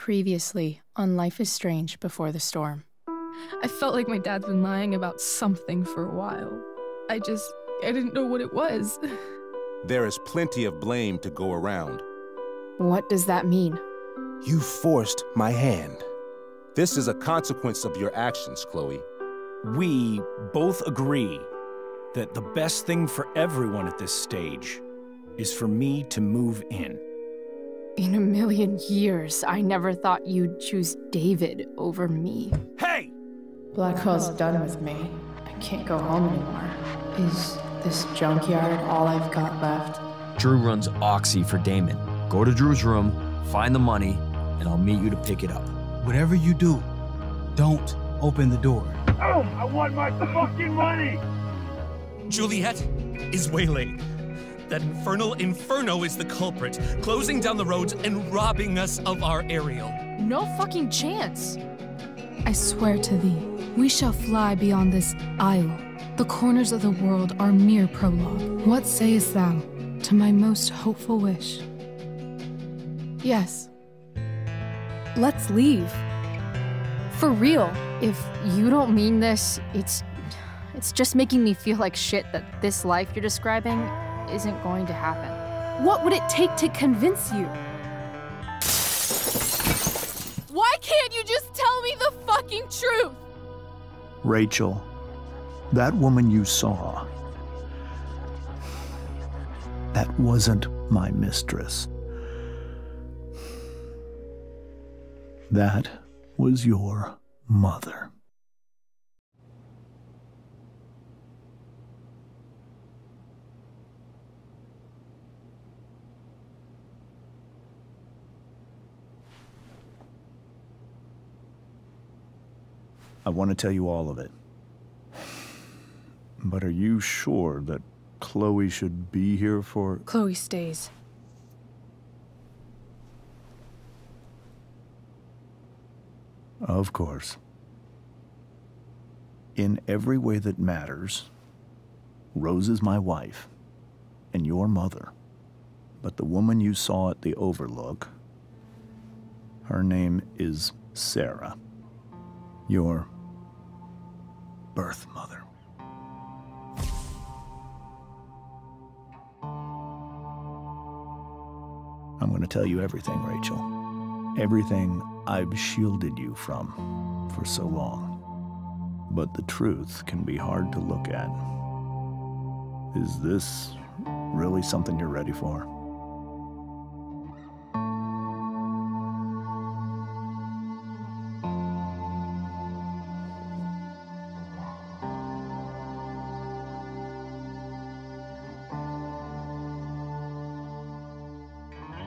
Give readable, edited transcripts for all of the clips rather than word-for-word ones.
Previously on Life is Strange Before the Storm. I felt like my dad's been lying about something for a while. I didn't know what it was. There is plenty of blame to go around. What does that mean? You forced my hand. This is a consequence of your actions, Chloe. We both agree that the best thing for everyone at this stage is for me to move in. In a million years, I never thought you'd choose David over me. Hey! Blackwell's done with me. I can't go home anymore. Is this junkyard all I've got left? Drew runs Oxy for Damon. Go to Drew's room, find the money, and I'll meet you to pick it up. Whatever you do, don't open the door. Oh, I want my fucking money! Juliet is waylaid. That infernal Inferno is the culprit, closing down the roads and robbing us of our Ariel. No fucking chance. I swear to thee, we shall fly beyond this isle. The corners of the world are mere prologue. What sayest thou to my most hopeful wish? Yes. Let's leave. For real. If you don't mean this, it's just making me feel like shit that this life you're describing isn't going to happen. What would it take to convince you? Why can't you just tell me the fucking truth? Rachel, that woman you saw, that wasn't my mistress. That was your mother. I want to tell you all of it. But are you sure that Chloe should be here for... Chloe stays. Of course. In every way that matters, Rose is my wife and your mother. But the woman you saw at the Overlook, her name is Sarah. Your birth mother. I'm going to tell you everything, Rachel. Everything I've shielded you from for so long. But the truth can be hard to look at. Is this really something you're ready for?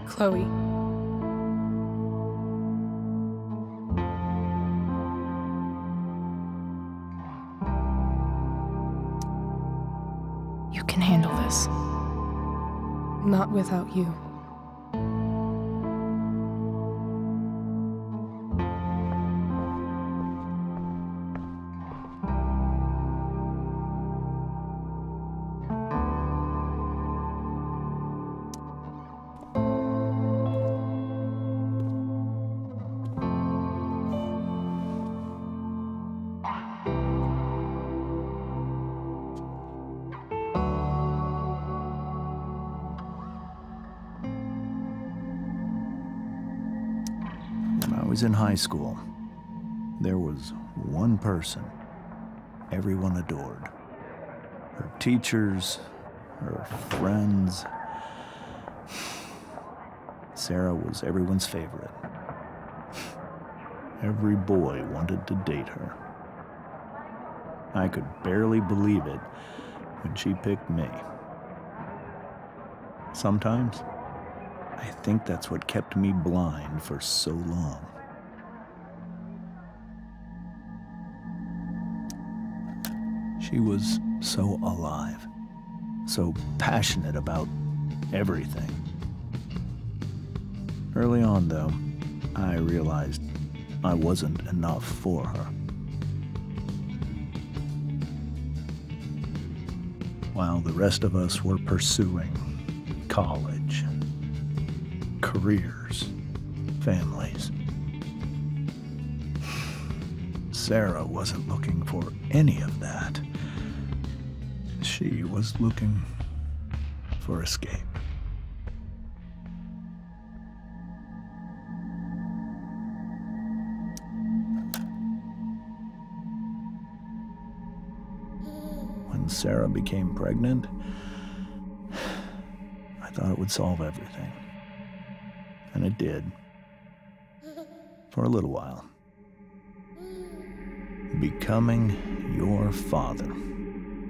Chloe. You can handle this. Not without you. When I was in high school, there was one person everyone adored. Her teachers, her friends. Sarah was everyone's favorite. Every boy wanted to date her. I could barely believe it when she picked me. Sometimes, I think that's what kept me blind for so long. She was so alive, so passionate about everything. Early on, though, I realized I wasn't enough for her. While the rest of us were pursuing college, careers, families. Sarah wasn't looking for any of that. She was looking for escape. When Sarah became pregnant, I thought it would solve everything. And it did. For a little while. Becoming your father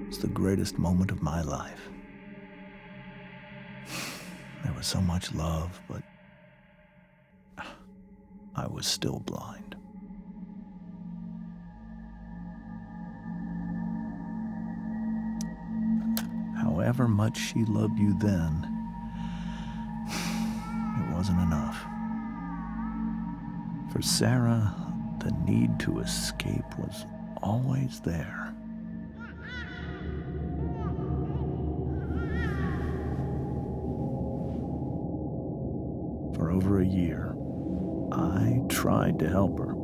was the greatest moment of my life. There was so much love, but I was still blind. However much she loved you then, it wasn't enough. For Sarah, the need to escape was always there. For over a year, I tried to help her.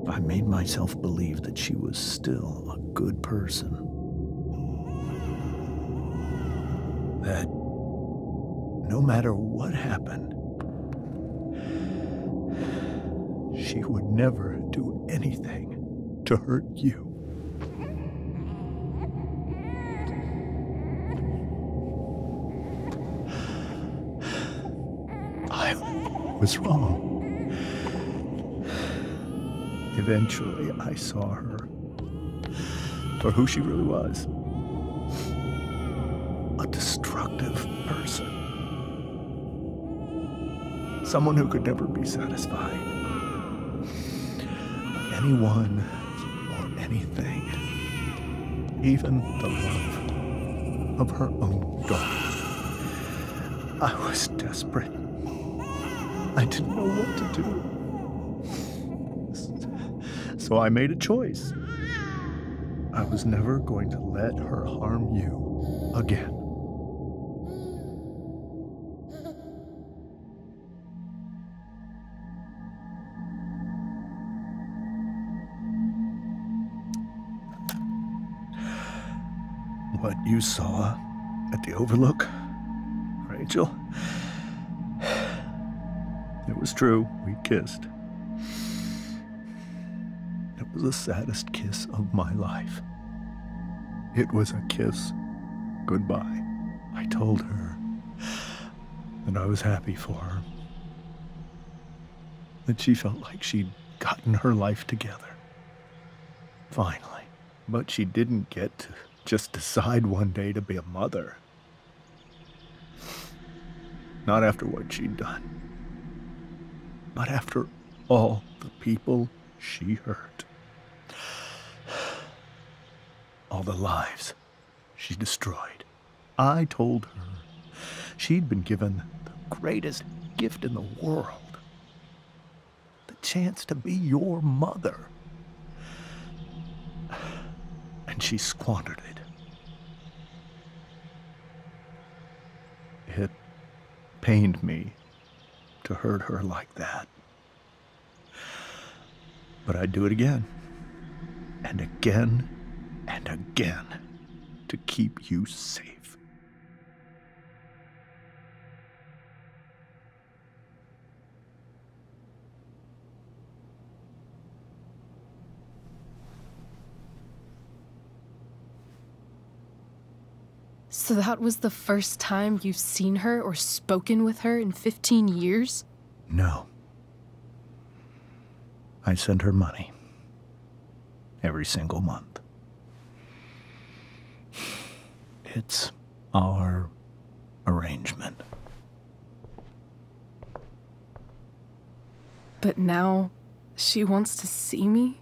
I made myself believe that she was still a good person. That no matter what happened, she would never do anything to hurt you. I was wrong. Eventually, I saw her for who she really was. A destructive person. Someone who could never be satisfied. Anyone or anything. Even the love of her own daughter. I was desperate. I didn't know what to do. So I made a choice. I was never going to let her harm you again. What you saw at the Overlook, Rachel, it was true. We kissed. It was the saddest kiss of my life. It was a kiss goodbye. I told her that I was happy for her. That she felt like she'd gotten her life together. Finally. But she didn't get to just decide one day to be a mother. Not after what she'd done. But after all the people she hurt. All the lives she destroyed. I told her she'd been given the greatest gift in the world. The chance to be your mother. And she squandered it. It pained me to hurt her like that. But I'd do it again. And again. And again. To keep you safe. So that was the first time you've seen her or spoken with her in 15 years? No. I sent her money. Every single month. It's our arrangement. But now, she wants to see me?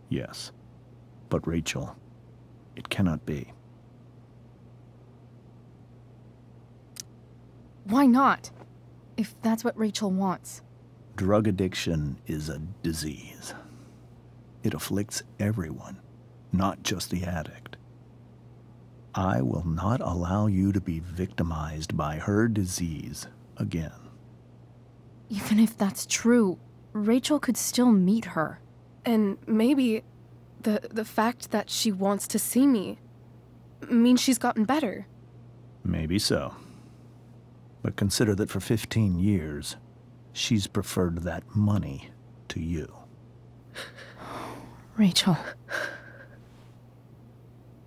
Yes. But Rachel, it cannot be. Why not? If that's what Rachel wants. Drug addiction is a disease. It afflicts everyone, not just the addict. I will not allow you to be victimized by her disease again. Even if that's true, Rachel could still meet her. And maybe the fact that she wants to see me means she's gotten better. Maybe so. But consider that for 15 years, she's preferred that money to you. Rachel.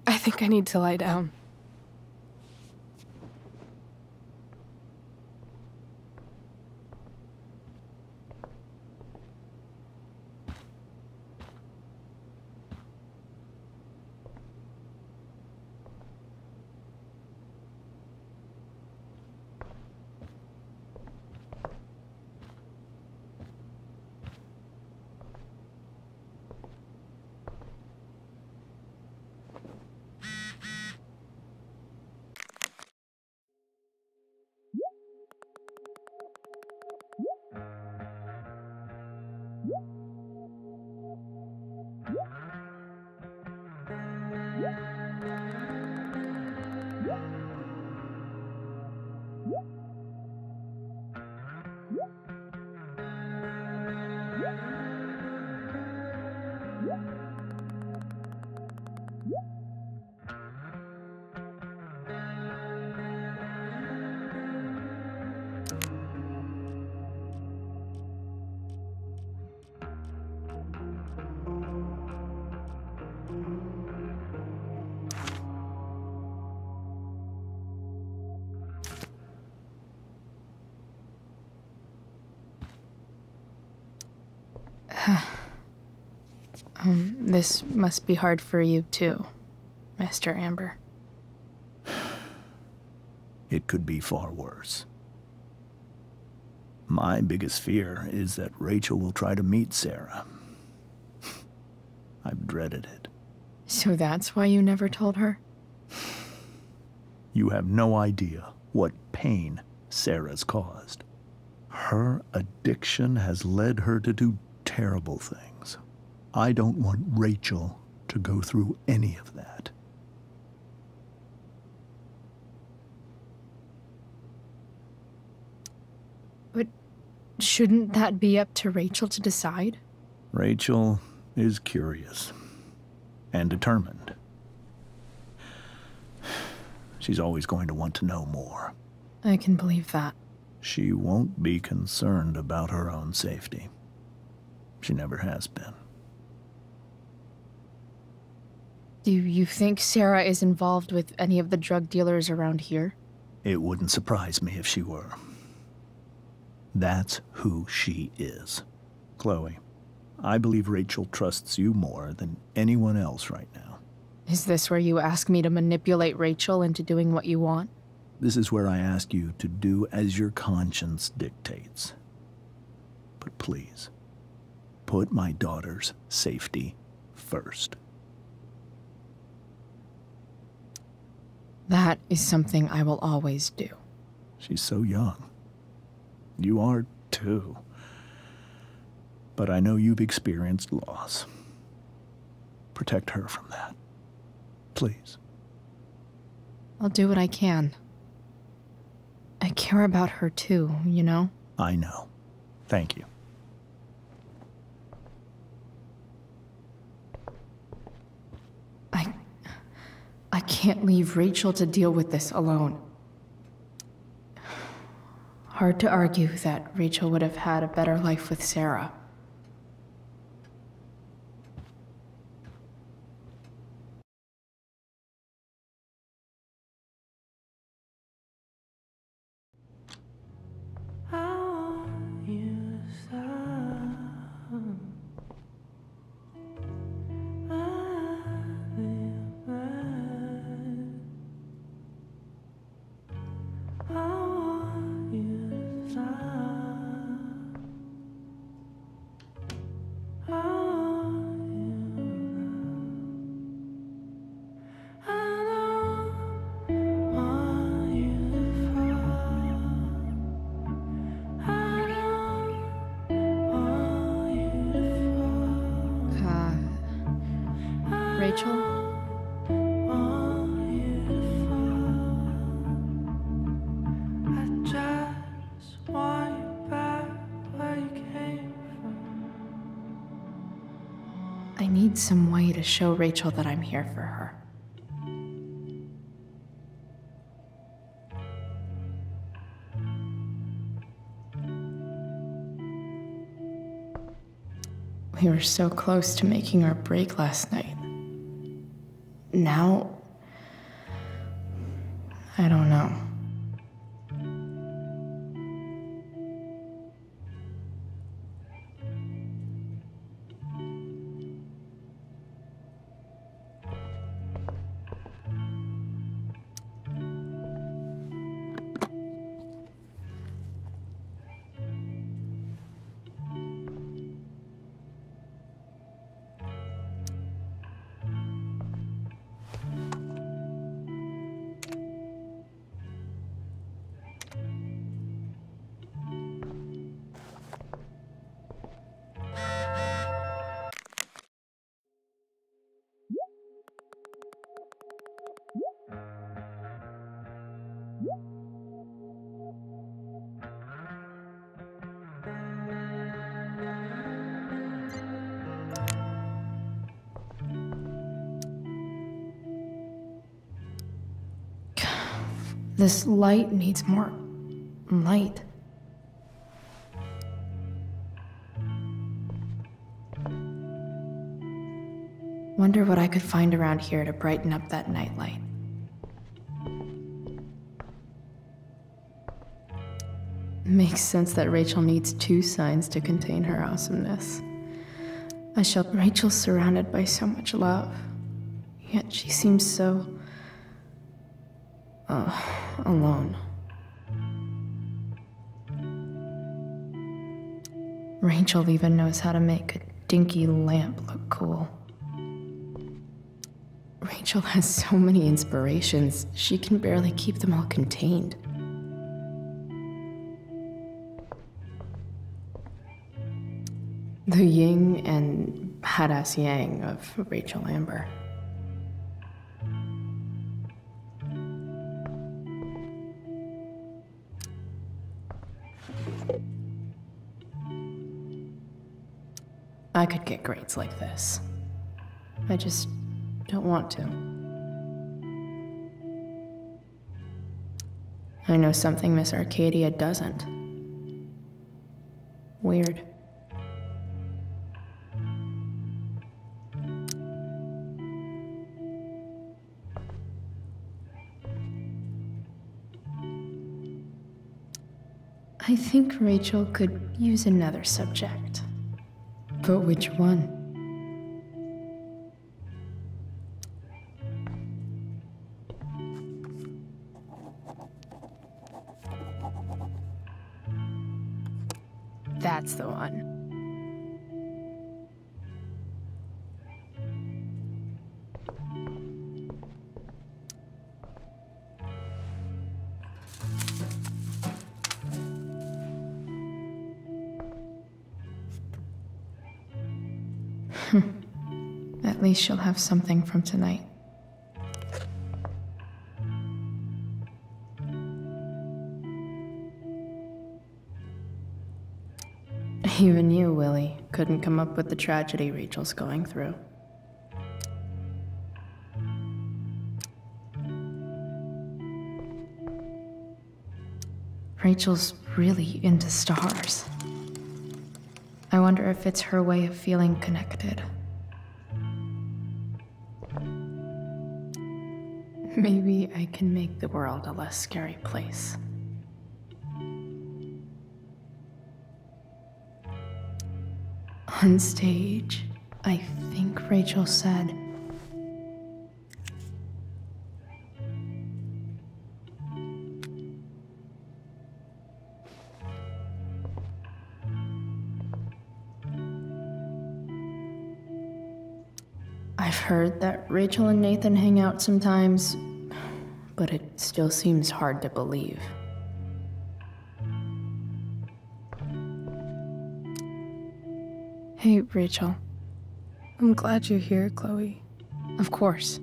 I think I need to lie down. This must be hard for you too, Mr. Amber. It could be far worse. My biggest fear is that Rachel will try to meet Sarah. I've dreaded it. So that's why you never told her? You have no idea what pain Sarah's caused. Her addiction has led her to do terrible things. I don't want Rachel to go through any of that. But shouldn't that be up to Rachel to decide? Rachel is curious and determined. She's always going to want to know more. I can believe that. She won't be concerned about her own safety. She never has been. Do you think Sarah is involved with any of the drug dealers around here? It wouldn't surprise me if she were. That's who she is. Chloe, I believe Rachel trusts you more than anyone else right now. Is this where you ask me to manipulate Rachel into doing what you want? This is where I ask you to do as your conscience dictates. But please, put my daughter's safety first. That is something I will always do. She's so young. You are too. But I know you've experienced loss. Protect her from that. Please. I'll do what I can. I care about her too, you know? I know. Thank you. I can't leave Rachel to deal with this alone. Hard to argue that Rachel would have had a better life with Sarah. Rachel? need some way to show Rachel that I'm here for her. We were so close to making our break last night. Now, I don't know. This light needs more light. Wonder what I could find around here to brighten up that nightlight. Makes sense that Rachel needs 2 signs to contain her awesomeness. Rachel's surrounded by so much love, yet she seems so alone. Rachel even knows how to make a dinky lamp look cool. Rachel has so many inspirations, she can barely keep them all contained. The yin and badass yang of Rachel Amber. I could get grades like this. I just don't want to. I know something Miss Arcadia doesn't. Weird. I think Rachel could use another subject. But which one? That's the one. At least she'll have something from tonight. Even you, Willie, couldn't come up with the tragedy Rachel's going through. Rachel's really into stars. I wonder if it's her way of feeling connected. Maybe I can make the world a less scary place. On stage, I think Rachel said, I've heard that Rachel and Nathan hang out sometimes, but it still seems hard to believe. Hey, Rachel. I'm glad you're here, Chloe. Of course.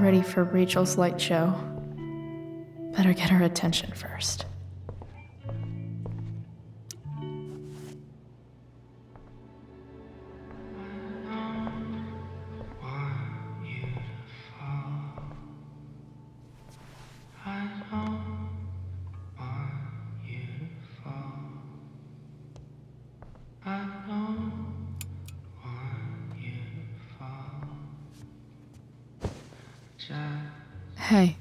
ready for Rachel's light show. Better get her attention first. Hey,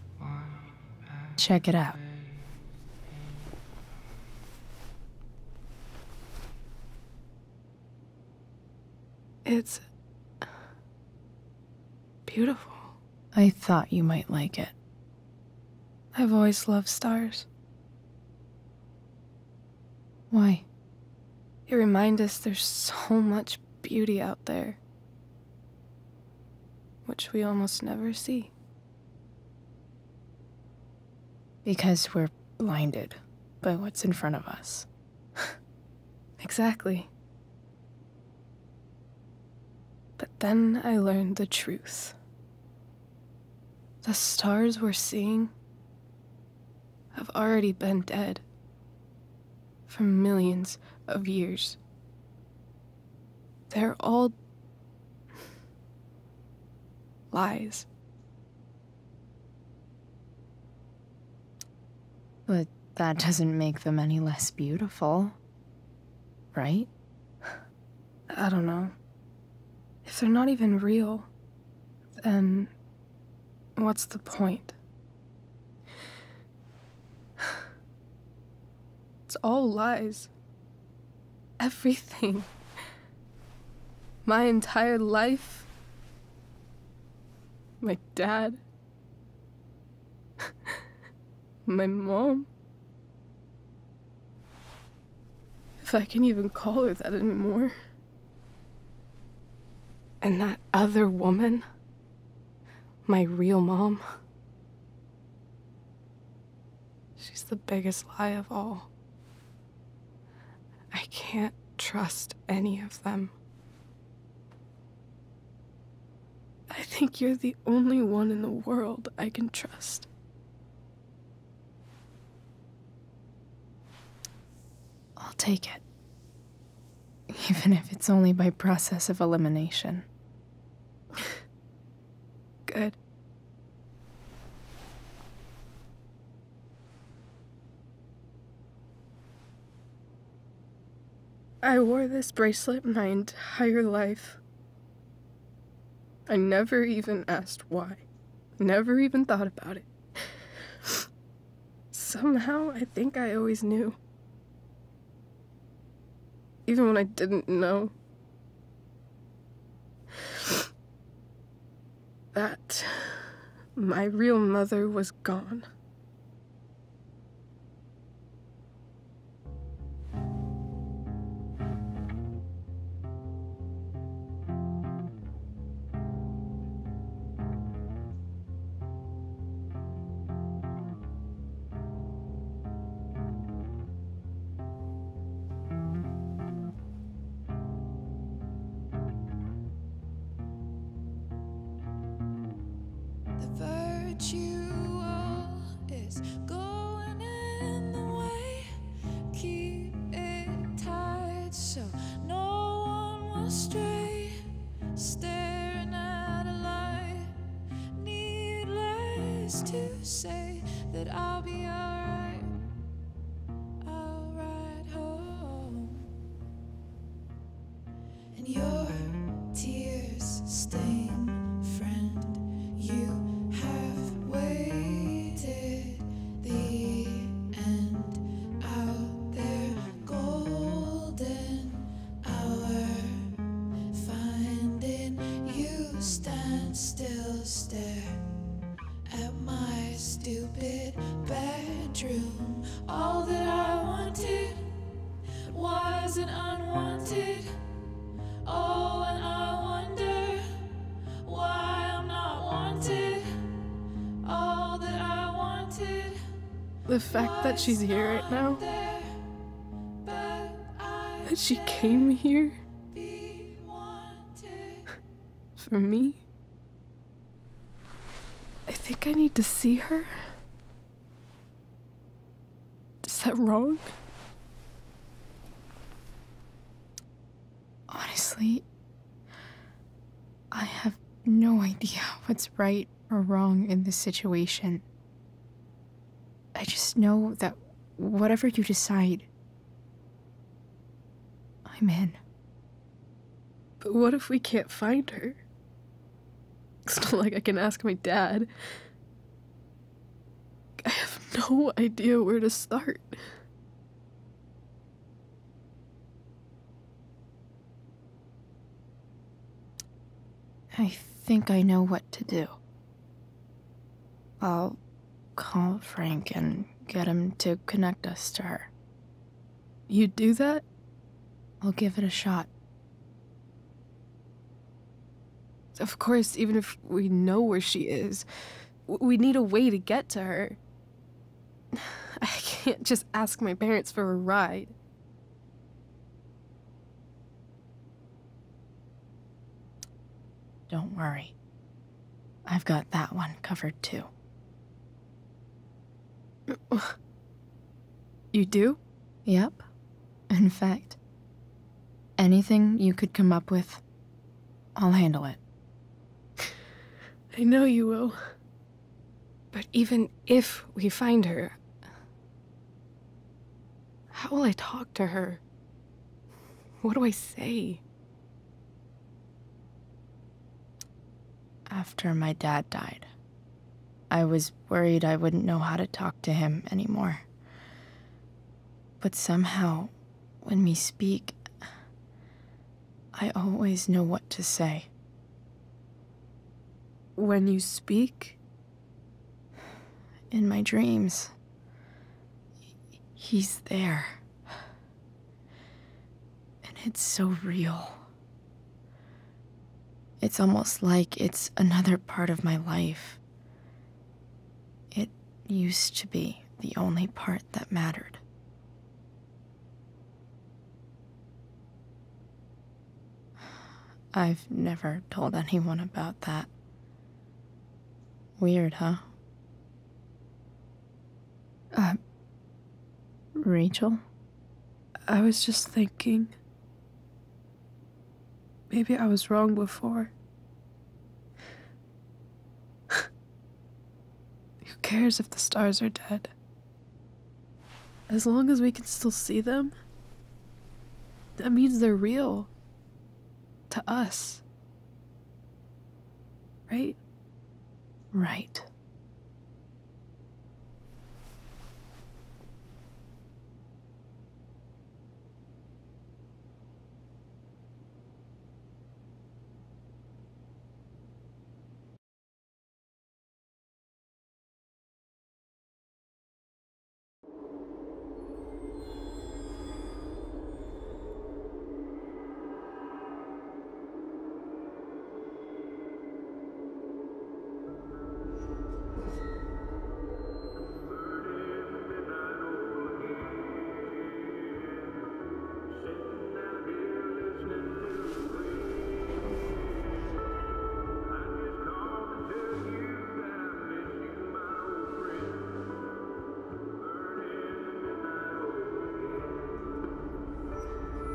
check it out. It's beautiful. I thought you might like it. I've always loved stars. Why? They remind us there's so much beauty out there, which we almost never see. Because we're blinded by what's in front of us. Exactly. But then I learned the truth. The stars we're seeing have already been dead for millions of years. They're all lies. But that doesn't make them any less beautiful, right? I don't know. If they're not even real, then what's the point? It's all lies. Everything. My entire life. My dad. My mom. If I can even call her that anymore. And that other woman, my real mom, she's the biggest lie of all. I can't trust any of them. I think you're the only one in the world I can trust. I'll take it. Even if it's only by process of elimination. Good. I wore this bracelet my entire life. I never even asked why. Never even thought about it. Somehow, I think I always knew. Even when I didn't know. That my real mother was gone. Is going in the way. Keep it tight so no one will stray. Staring at a light. Needless to say that I'll be alright. I'll ride home. And your tears stain, friend. You have waited the end out there, golden hour. Finding you stand still, stare at my stupid bedroom. All that I wanted wasn't unwanted. Oh, and I wonder why I'm not wanted. All that I wanted. The fact that she's here right now, that she came here for me, I think I need to see her. Is that wrong? Honestly, I have no idea what's right or wrong in this situation. I just know that whatever you decide, I'm in. But what if we can't find her? It's not like I can ask my dad. I have no idea where to start. I think I know what to do. I'll call Frank and get him to connect us to her. You'd do that? I'll give it a shot. Of course, even if we know where she is, we need a way to get to her. I can't just ask my parents for a ride. Don't worry. I've got that one covered too. You do? Yep. In fact, anything you could come up with, I'll handle it. I know you will. But even if we find her, how will I talk to her? What do I say? After my dad died, I was worried I wouldn't know how to talk to him anymore. But somehow, when we speak, I always know what to say. When you speak? In my dreams. He's there. And it's so real. It's almost like it's another part of my life. It used to be the only part that mattered. I've never told anyone about that. Weird, huh? Rachel? I was just thinking. Maybe I was wrong before. Who cares if the stars are dead? As long as we can still see them, that means they're real. To us. Right? Right.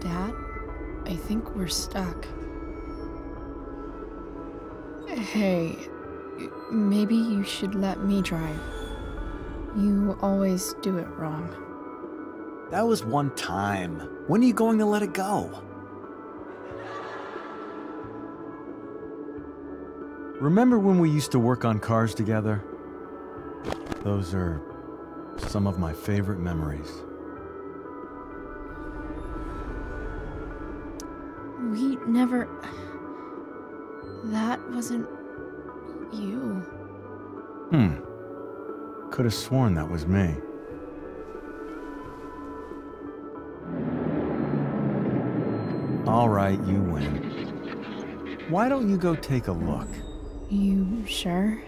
Dad, I think we're stuck. Hey, maybe you should let me drive. You always do it wrong. That was one time. When are you going to let it go? Remember when we used to work on cars together? Those are some of my favorite memories. We never... That wasn't... you. Could have sworn that was me. All right, you win. Why don't you go take a look? You sure?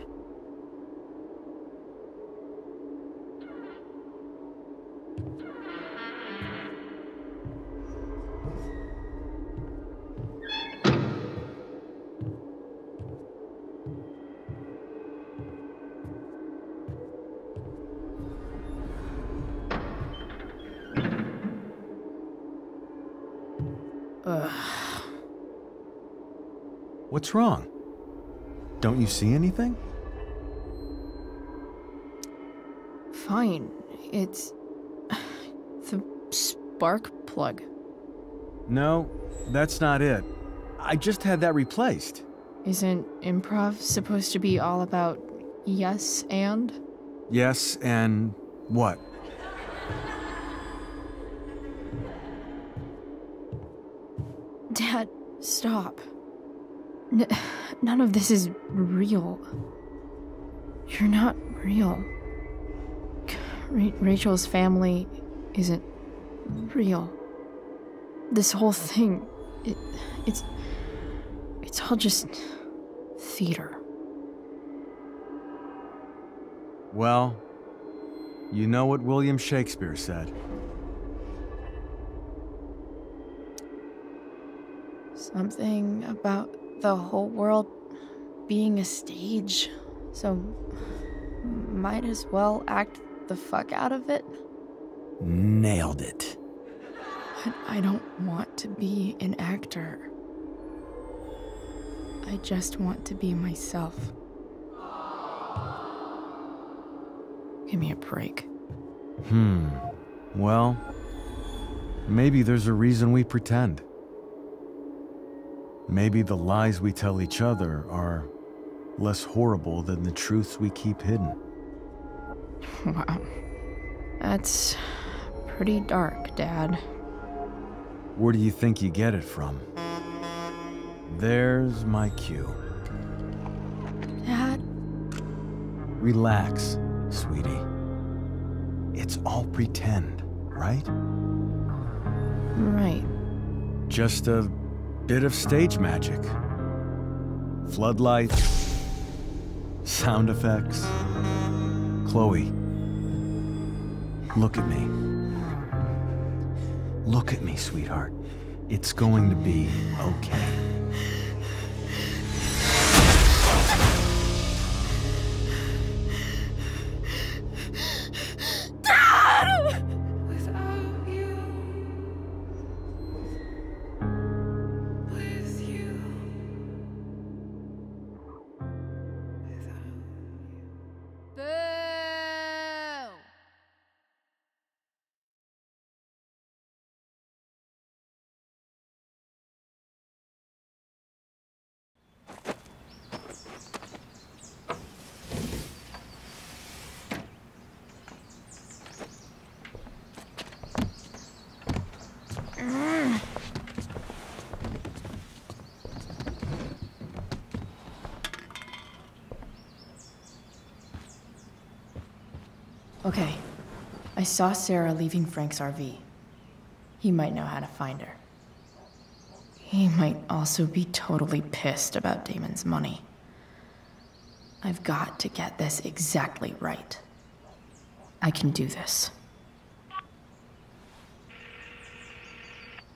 What's wrong? Don't you see anything? Fine. It's the spark plug. No, that's not it. I just had that replaced. Isn't improv supposed to be all about yes and? Yes, and what? Dad, stop. None of this is real. You're not real. Rachel's family isn't real. This whole thing, it's all just theater. Well, you know what William Shakespeare said. Something about the whole world being a stage, so might as well act the fuck out of it. Nailed it. But I don't want to be an actor. I just want to be myself. Give me a break. Well, maybe there's a reason we pretend. Maybe the lies we tell each other are less horrible than the truths we keep hidden. Wow. That's pretty dark, Dad. Where do you think you get it from? There's my cue. Dad? Relax, sweetie. It's all pretend, right? Right. Just a bit of stage magic. Floodlights, sound effects. Chloe, look at me. Look at me, sweetheart. It's going to be okay. Okay. I saw Sarah leaving Frank's RV. He might know how to find her. He might also be totally pissed about Damon's money. I've got to get this exactly right. I can do this.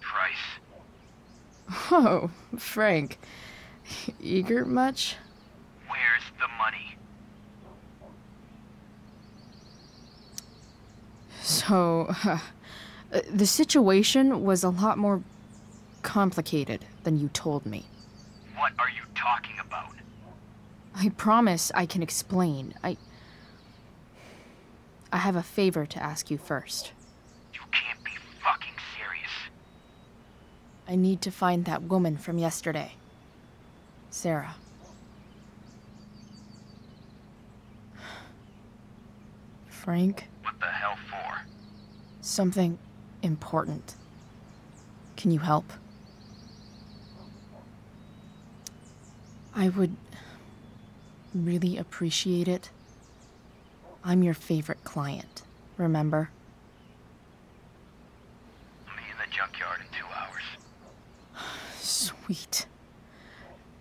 Price. Oh, Frank. Eager much? Where's the money? So, the situation was a lot more complicated than you told me. What are you talking about? I promise I can explain. I have a favor to ask you first. You can't be fucking serious. I need to find that woman from yesterday. Sarah. Frank? What the hell for? Something important. Can you help? I would really appreciate it. I'm your favorite client, remember? I'll meet in the junkyard in 2 hours. Sweet.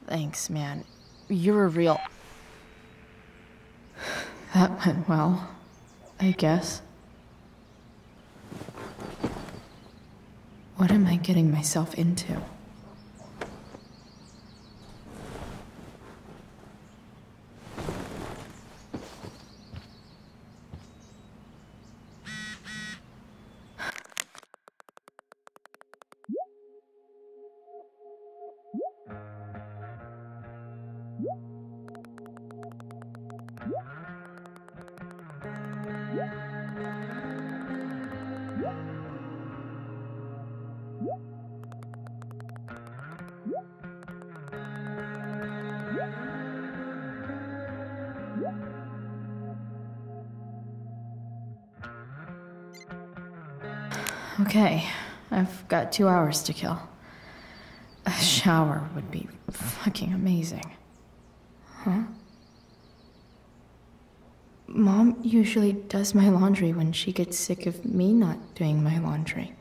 Thanks, man. You're a real... That went well, I guess. What am I getting myself into? Okay, I've got 2 hours to kill. A shower would be fucking amazing. Huh? Mom usually does my laundry when she gets sick of me not doing my laundry.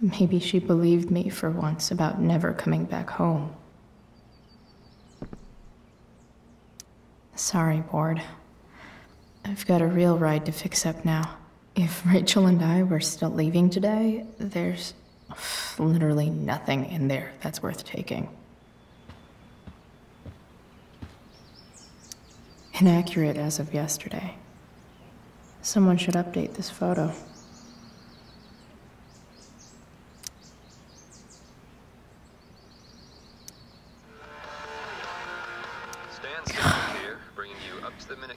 Maybe she believed me for once about never coming back home. Sorry, board. I've got a real ride to fix up now. If Rachel and I were still leaving today, there's literally nothing in there that's worth taking. Inaccurate as of yesterday. Someone should update this photo.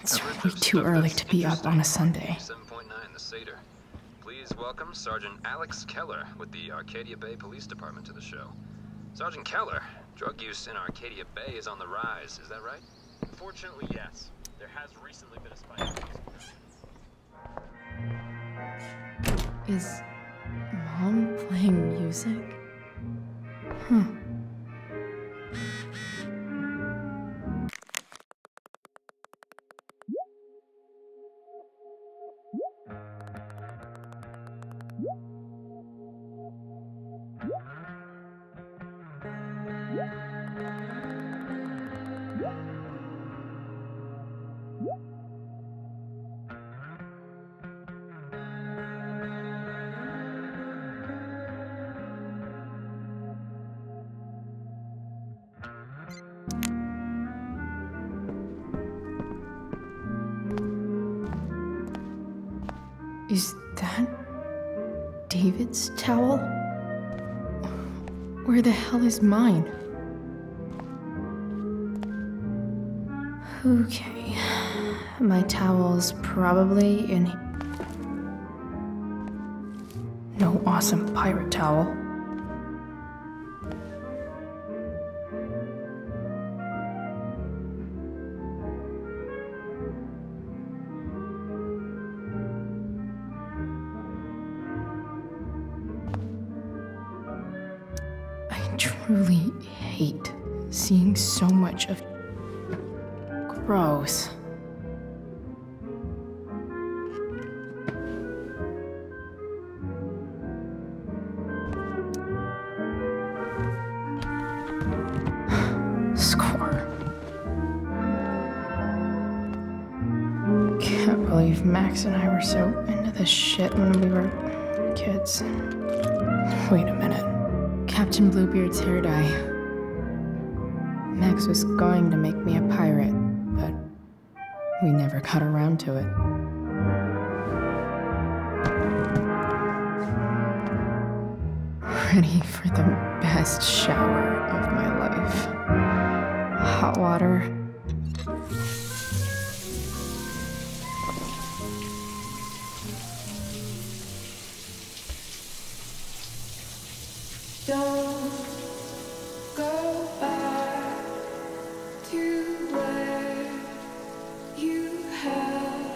It's way too early to be up on a Sunday. 7.9, the Seder. Please welcome Sergeant Alex Keller with the Arcadia Bay Police Department to the show. Sergeant Keller, drug use in Arcadia Bay is on the rise, is that right? Unfortunately, yes. There has recently been a spike. Is Mom playing music? Huh. Is that David's towel? Where the hell is mine? Okay, my towel's probably in... No awesome pirate towel. I truly hate seeing so much of... Gross. Score. Can't believe Max and I were so into this shit when we were kids. Wait a minute. Captain Bluebeard's hair dye. Max was going to make me a pirate, but we never got around to it. Ready for the best shower of my life. Hot water. Don't go back to where you had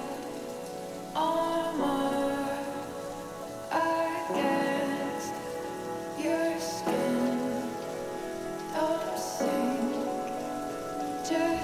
armor against your skin. Don't sink, just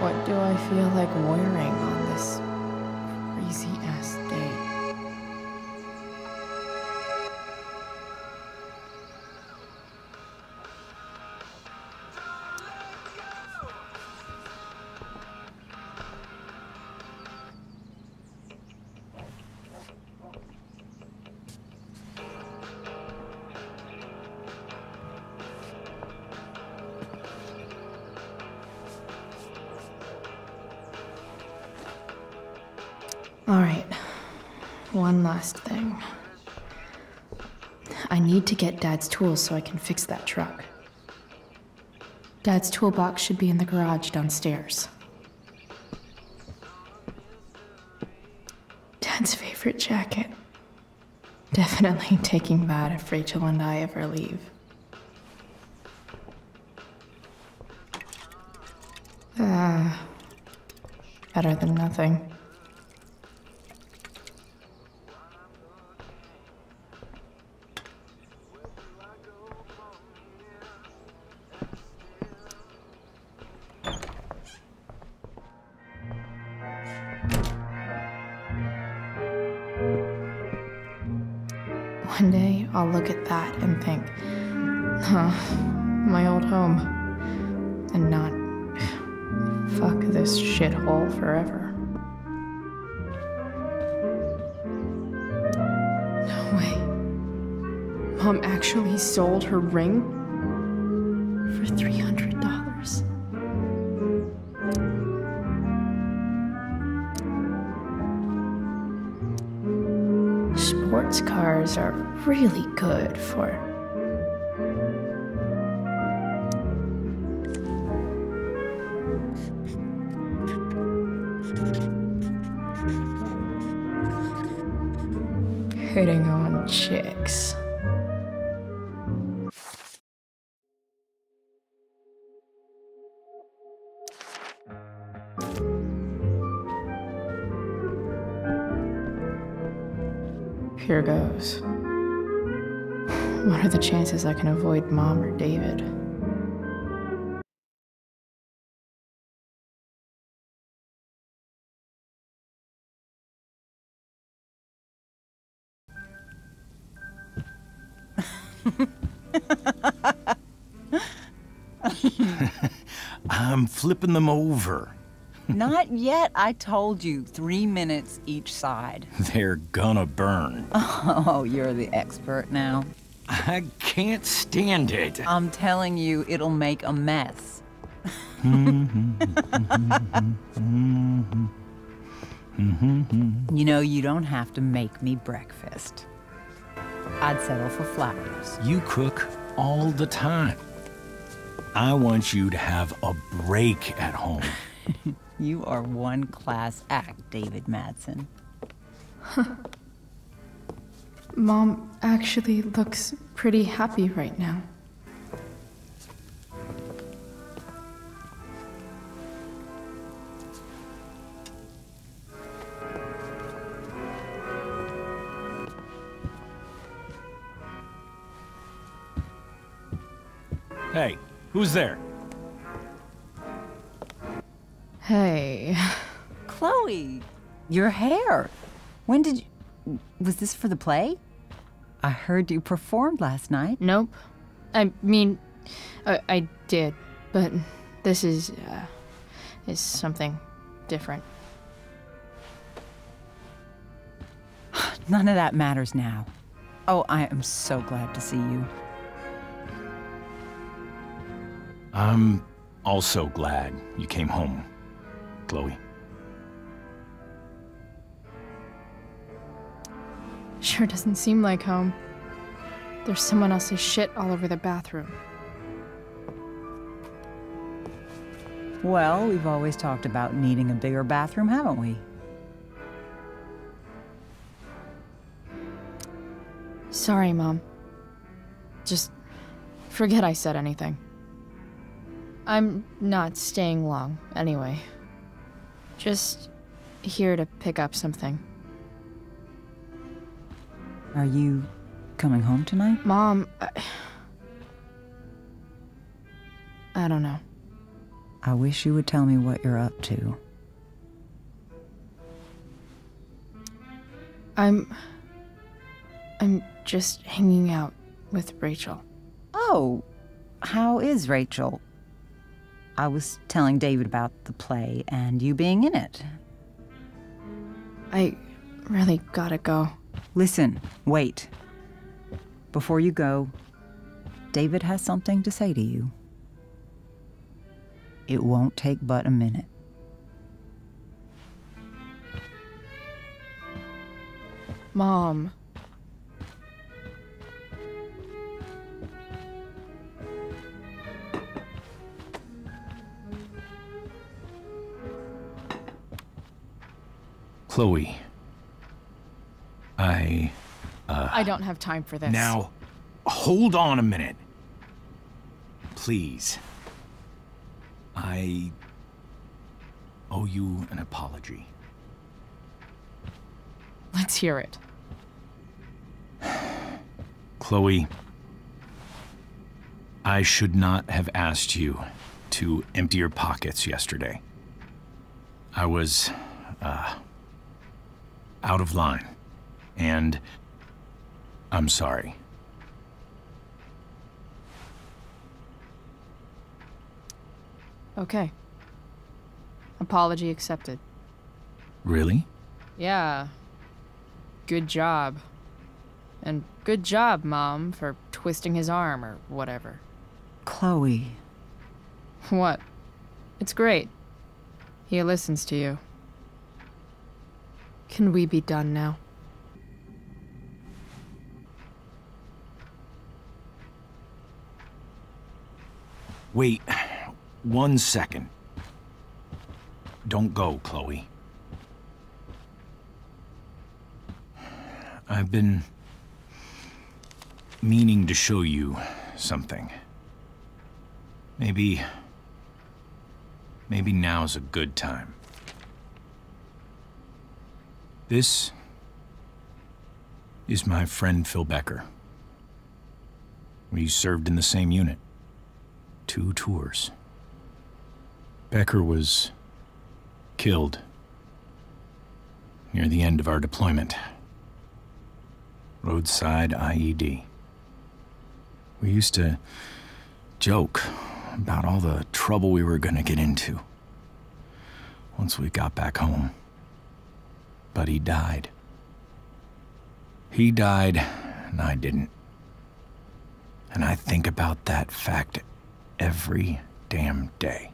What do I feel like wearing on this crazy-ass day? All right, one last thing. I need to get Dad's tools so I can fix that truck. Dad's toolbox should be in the garage downstairs. Dad's favorite jacket. Definitely taking that if Rachel and I ever leave. Better than nothing. One day, I'll look at that and think, huh, my old home. And not, fuck this shithole forever. No way. Mom actually sold her ring for $300. Sports cars are really good for hitting on chicks. Here goes. What are the chances I can avoid Mom or David? I'm flipping them over. Not yet. I told you, 3 minutes each side. They're gonna burn. Oh, you're the expert now. I can't stand it. I'm telling you, it'll make a mess. You know, you don't have to make me breakfast. I'd settle for flowers. You cook all the time. I want you to have a break at home. You are one class act, David Madsen. Mom actually looks pretty happy right now. Hey, who's there? Hey. Chloe, your hair. When did you... Was this for the play? I heard you performed last night. Nope. I mean, I did, but this is something different. None of that matters now. Oh, I am so glad to see you. I'm also glad you came home, Chloe. Sure doesn't seem like home. There's someone else's shit all over the bathroom. Well, we've always talked about needing a bigger bathroom, haven't we? Sorry, Mom. Just forget I said anything. I'm not staying long, anyway. Just here to pick up something. Are you coming home tonight? Mom, I don't know. I wish you would tell me what you're up to. I'm just hanging out with Rachel. Oh, how is Rachel? I was telling David about the play and you being in it. I really gotta go. Listen, wait. Before you go, David has something to say to you. It won't take but a minute. Mom. Chloe. I don't have time for this. Now, hold on a minute. Please. I owe you an apology. Let's hear it. Chloe, I should not have asked you to empty your pockets yesterday. I was, out of line, and I'm sorry. Okay. Apology accepted. Really? Yeah. Good job. And good job, Mom, for twisting his arm or whatever. Chloe. What? It's great. He listens to you. Can we be done now? Wait 1 second. Don't go, Chloe. I've been meaning to show you something. Maybe now's a good time. This is my friend Phil Becker. We served in the same unit. 2 tours. Becker was killed near the end of our deployment. Roadside IED. We used to joke about all the trouble we were gonna get into once we got back home. But he died. He died, and I didn't. And I think about that fact every damn day.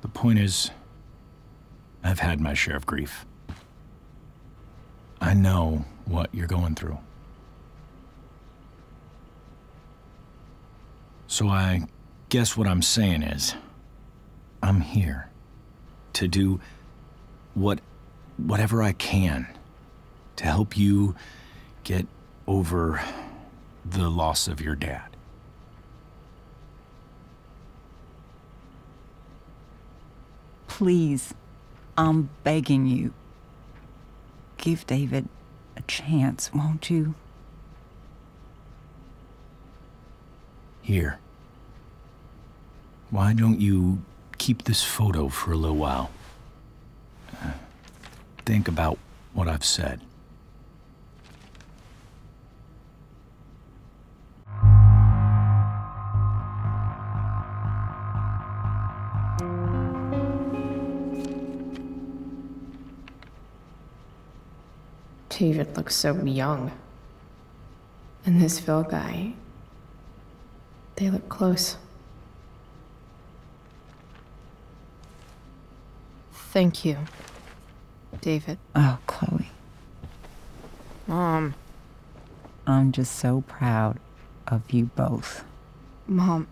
The point is, I've had my share of grief. I know what you're going through. So I guess what I'm saying is, I'm here to do whatever I can to help you get over the loss of your dad. Please, I'm begging you. Give David a chance, won't you? Here. Why don't you keep this photo for a little while? Think about what I've said. David looks so young. And this Phil guy, they look close. Thank you, David. Oh, Chloe. Mom. I'm just so proud of you both. Mom,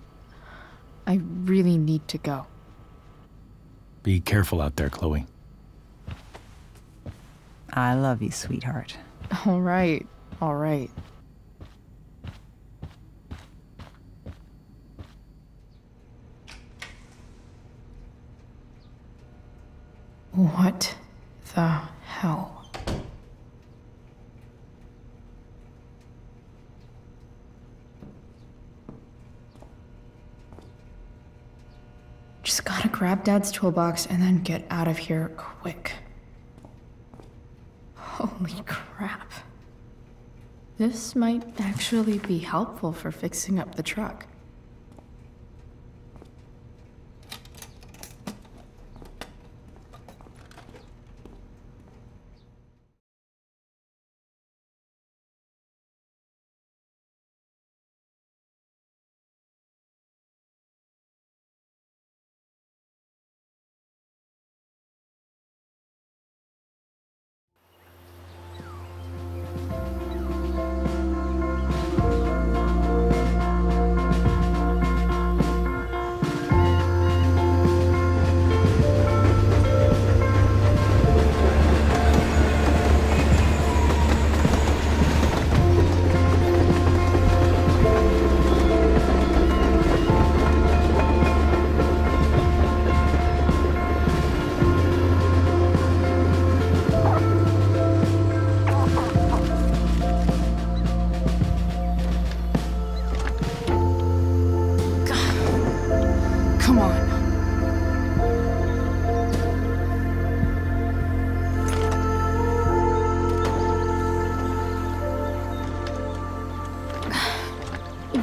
I really need to go. Be careful out there, Chloe. I love you, sweetheart. All right, all right. What the hell? grab Dad's toolbox and then get out of here quick. Holy crap. This might actually be helpful for fixing up the truck. Come on.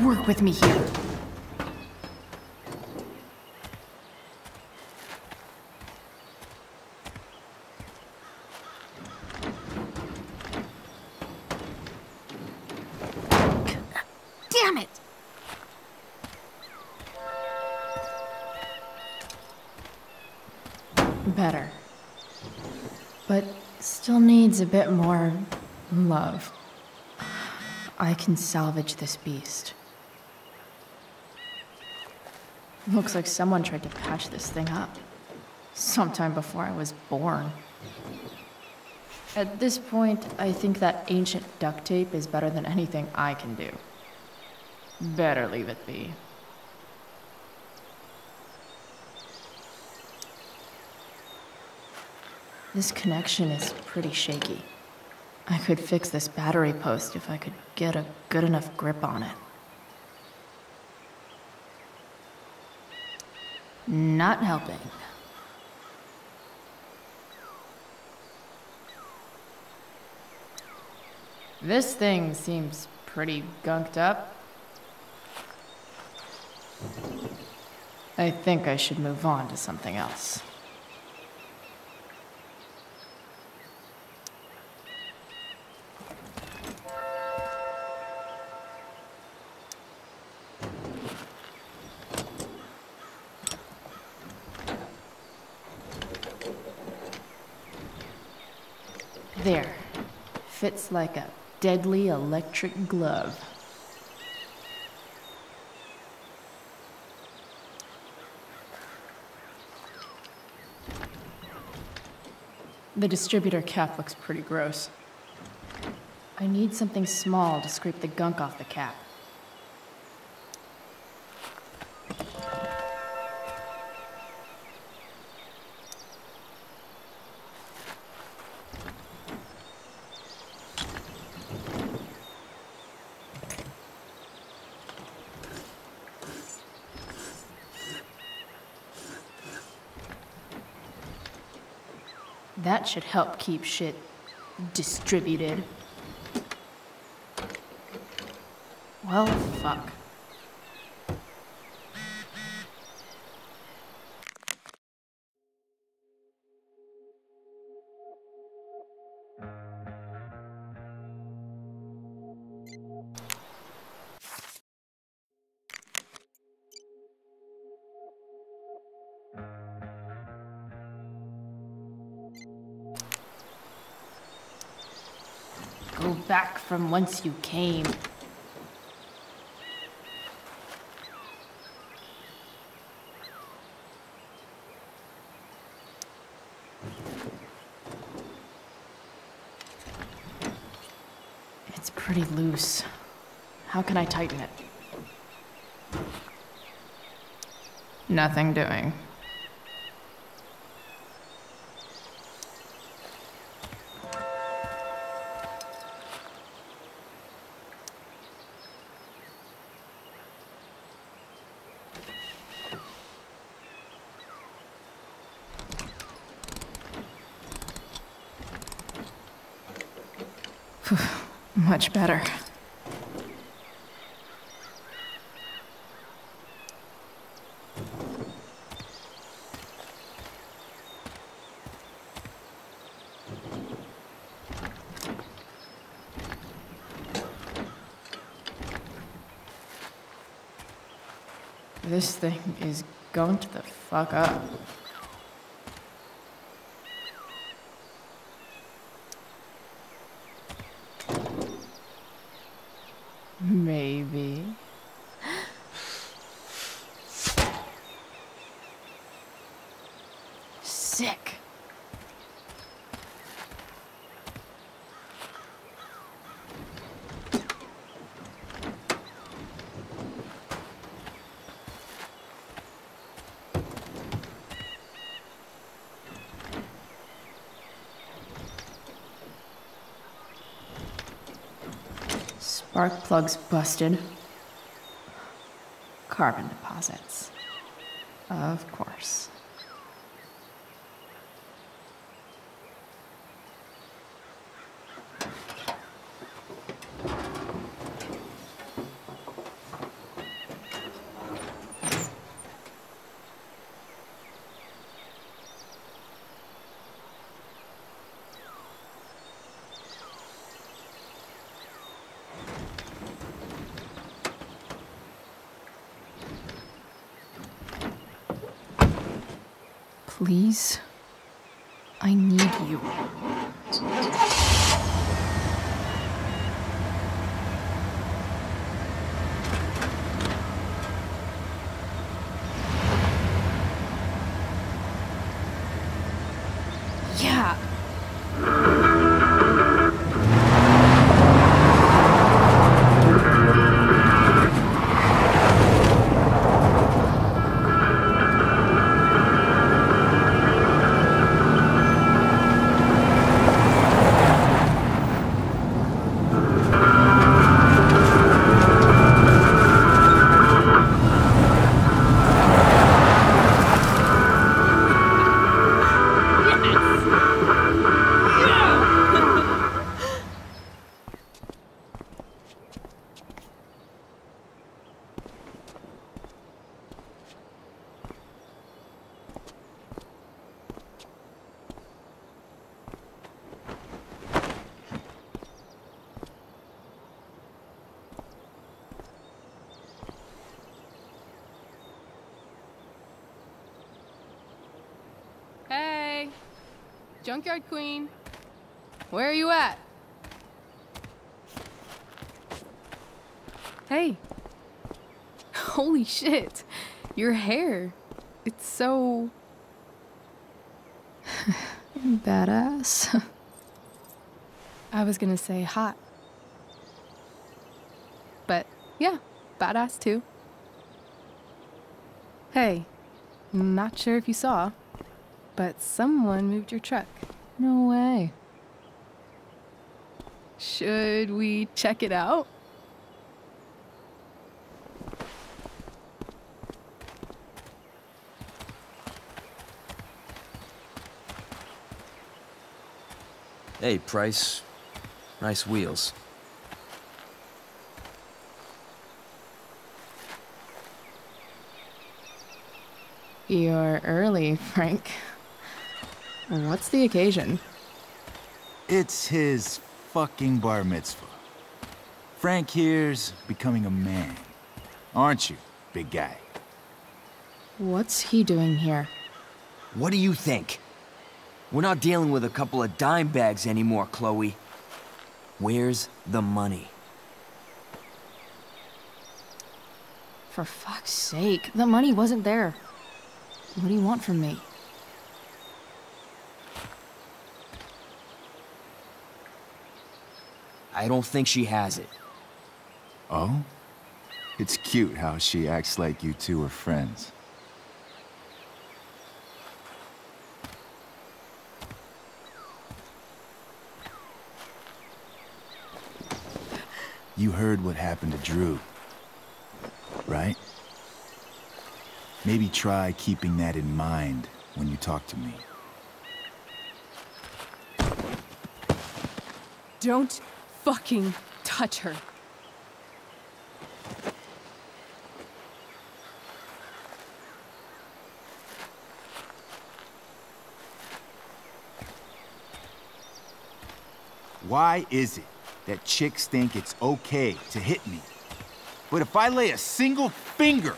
Work with me here. Damn it! Better. But still needs a bit more love. I can salvage this beast. Looks like someone tried to patch this thing up. Sometime before I was born. At this point, I think that ancient duct tape is better than anything I can do. Better leave it be. This connection is pretty shaky. I could fix this battery post if I could get a good enough grip on it. Not helping. This thing seems pretty gunked up. I think I should move on to something else. There. Fits like a deadly electric glove. The distributor cap looks pretty gross. I need something small to scrape the gunk off the cap. That should help keep shit distributed. Well, fuck. Go back from whence you came. It's pretty loose. How can I tighten it? Nothing doing. Much better. This thing is going to the fuck up. Maybe. Sick. Spark plugs busted. Carbon deposits. Of course. Please, I need you. Yeah. Hey, Junkyard Queen, where are you at? Hey. Holy shit, your hair. It's so... Badass. I was gonna say hot. But yeah, badass too. Hey, not sure if you saw, but someone moved your truck. No way. Should we check it out? Hey, Price. Nice wheels. You're early, Frank. What's the occasion? It's his fucking bar mitzvah. Frank here's becoming a man. Aren't you, big guy? What's he doing here? What do you think? We're not dealing with a couple of dime bags anymore, Chloe. Where's the money? For fuck's sake, the money wasn't there. What do you want from me? I don't think she has it. Oh? It's cute how she acts like you two are friends. You heard what happened to Drew, right? Maybe try keeping that in mind when you talk to me. Don't fucking touch her. Why is it that chicks think it's okay to hit me? But if I lay a single finger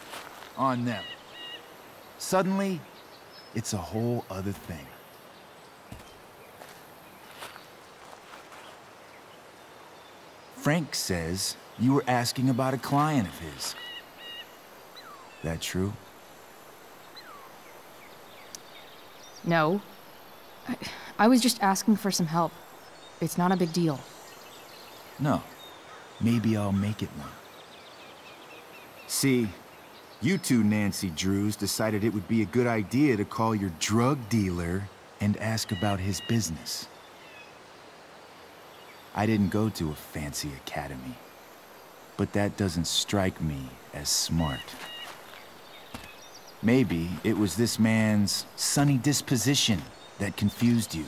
on them, suddenly, it's a whole other thing. Frank says you were asking about a client of his. That true? No. I was just asking for some help. It's not a big deal. No. Maybe I'll make it one. See, you two Nancy Drews decided it would be a good idea to call your drug dealer and ask about his business. I didn't go to a fancy academy, but that doesn't strike me as smart. Maybe it was this man's sunny disposition that confused you,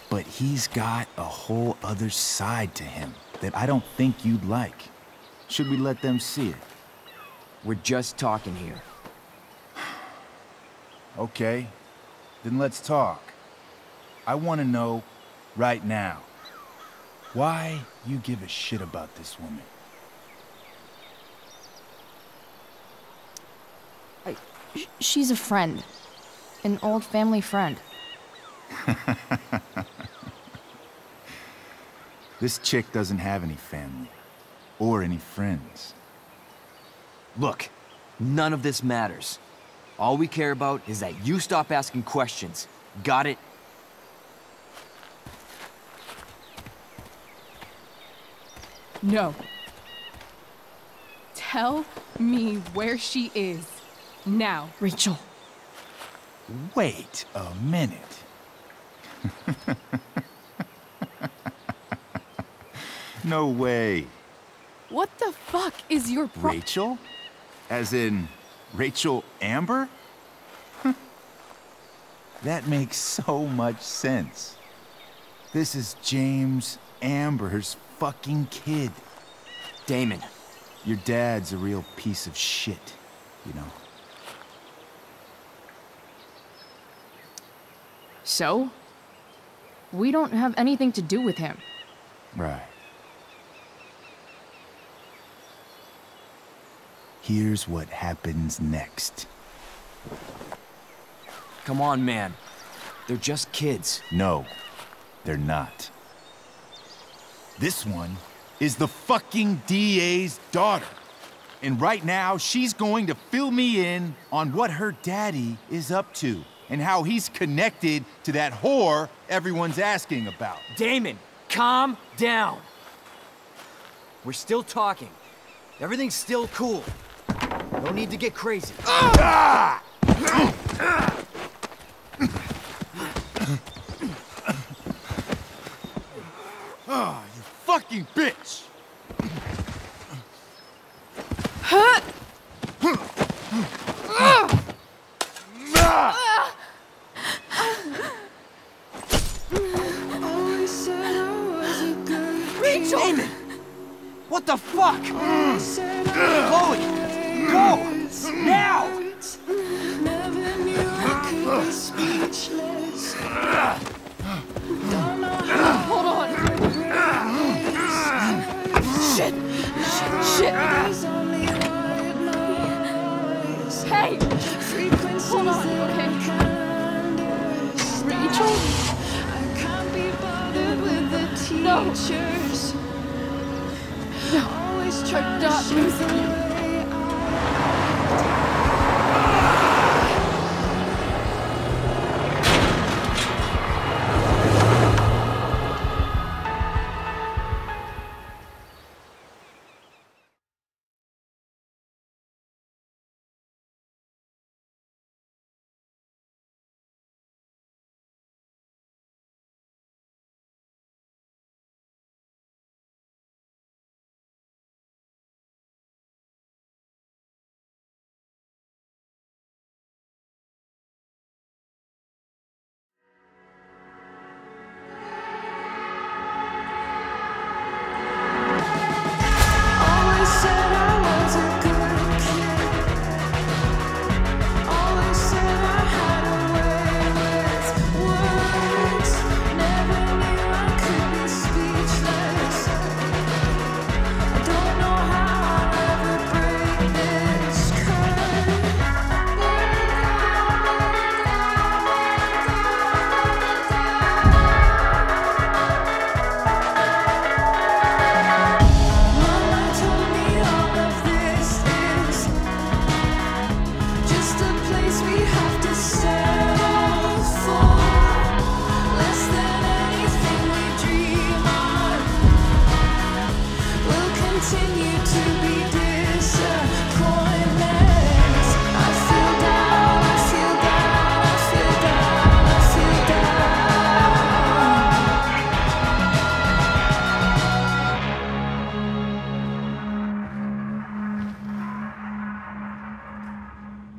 but he's got a whole other side to him that I don't think you'd like. Should we let them see it? We're just talking here. Okay, then let's talk. I want to know right now why you give a shit about this woman. She's a friend. An old family friend. This chick doesn't have any family or any friends. Look, none of this matters. All we care about is that you stop asking questions. Got it? No. Tell me where she is. Now. Rachel. Wait a minute. No way. What the fuck is your Rachel? As in, Rachel Amber? That makes so much sense. This is James Amber's fucking kid. Damon. Your dad's a real piece of shit, you know. So? We don't have anything to do with him. Right. Here's what happens next. Come on, man. They're just kids. No, they're not. This one is the fucking DA's daughter. And right now, she's going to fill me in on what her daddy is up to and how he's connected to that whore everyone's asking about. Damon, calm down. We're still talking. Everything's still cool. No need to get crazy. Ah! Oh, you fucking bitch! Rachel! Damon! What the fuck? Chloe! Go! Now! Hold on. Shit. Shit. Hey! Hold on, okay? Rachel? No. No. I'm not losing you.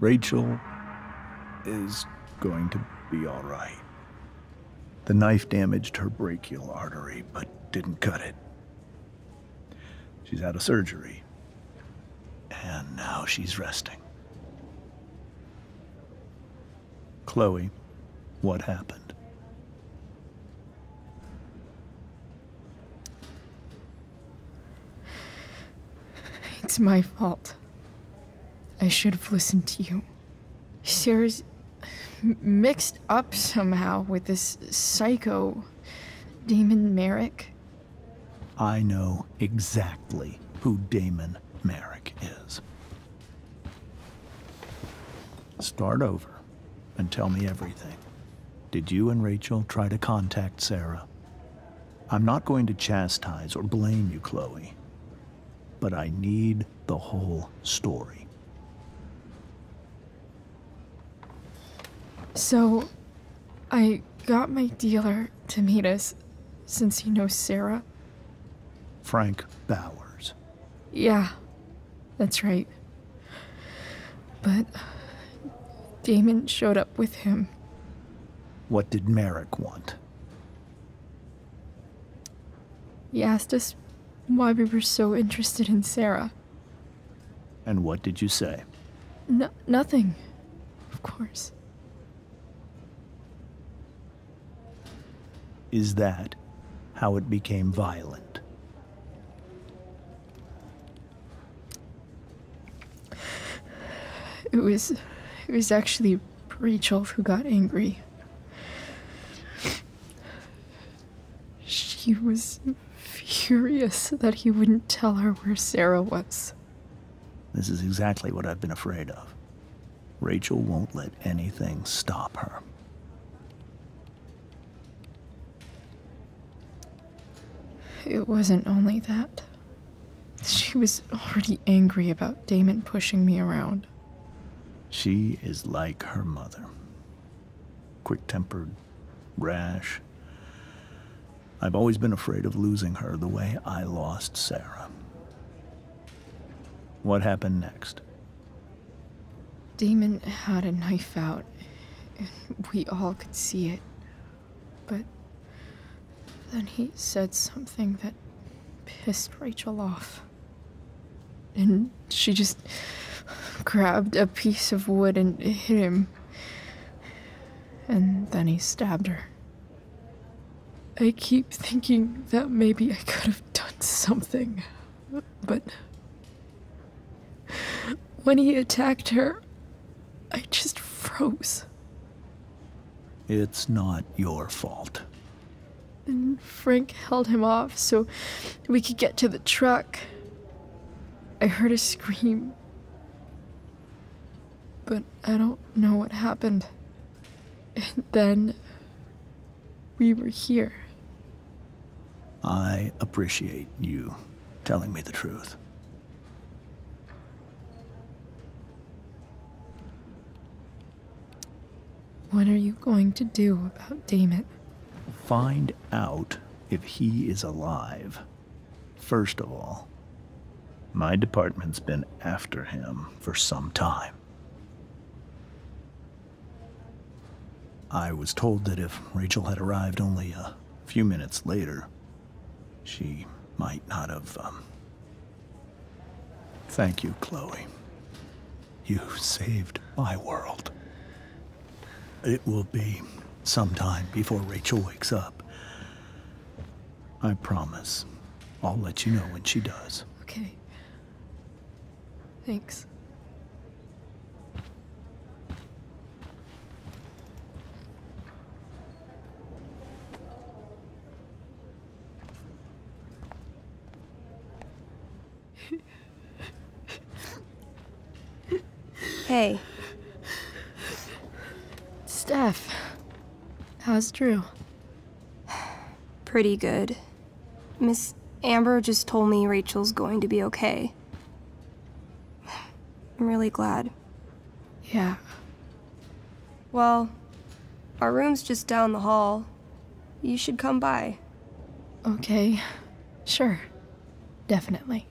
Rachel is going to be all right. The knife damaged her brachial artery, but didn't cut it. She's out of surgery, and now she's resting. Chloe, what happened? It's my fault. I should have listened to you. Sarah's mixed up somehow with this psycho Damon Merrick. I know exactly who Damon Merrick is. Start over and tell me everything. Did you and Rachel try to contact Sarah? I'm not going to chastise or blame you, Chloe, but I need the whole story. So, I got my dealer to meet us, since he knows Sarah. Frank Bowers. Yeah, that's right. But Damon showed up with him. What did Merrick want? He asked us why we were so interested in Sarah. And what did you say? Nothing, of course. Is that how it became violent? It was actually Rachel who got angry. She was furious that he wouldn't tell her where Sarah was. This is exactly what I've been afraid of. Rachel won't let anything stop her. It wasn't only that. She was already angry about Damon pushing me around. She is like her mother. Quick-tempered, rash. I've always been afraid of losing her the way I lost Sarah. What happened next? Damon had a knife out, and we all could see it. But then he said something that pissed Rachel off. And she just grabbed a piece of wood and hit him. And then he stabbed her. I keep thinking that maybe I could have done something, but when he attacked her, I just froze. It's not your fault. And Frank held him off so we could get to the truck. I heard a scream, but I don't know what happened. And then we were here. I appreciate you telling me the truth. What are you going to do about Damon? Find out if he is alive. First of all, my department's been after him for some time. I was told that if Rachel had arrived only a few minutes later, she might not have, Thank you, Chloe. You saved my world. It will be some time before Rachel wakes up. I promise. I'll let you know when she does. Okay. Thanks. Hey. Steph. How's Drew? Pretty good. Miss Amber just told me Rachel's going to be okay. I'm really glad. Yeah. Well, our room's just down the hall. You should come by. Okay. Sure. Definitely.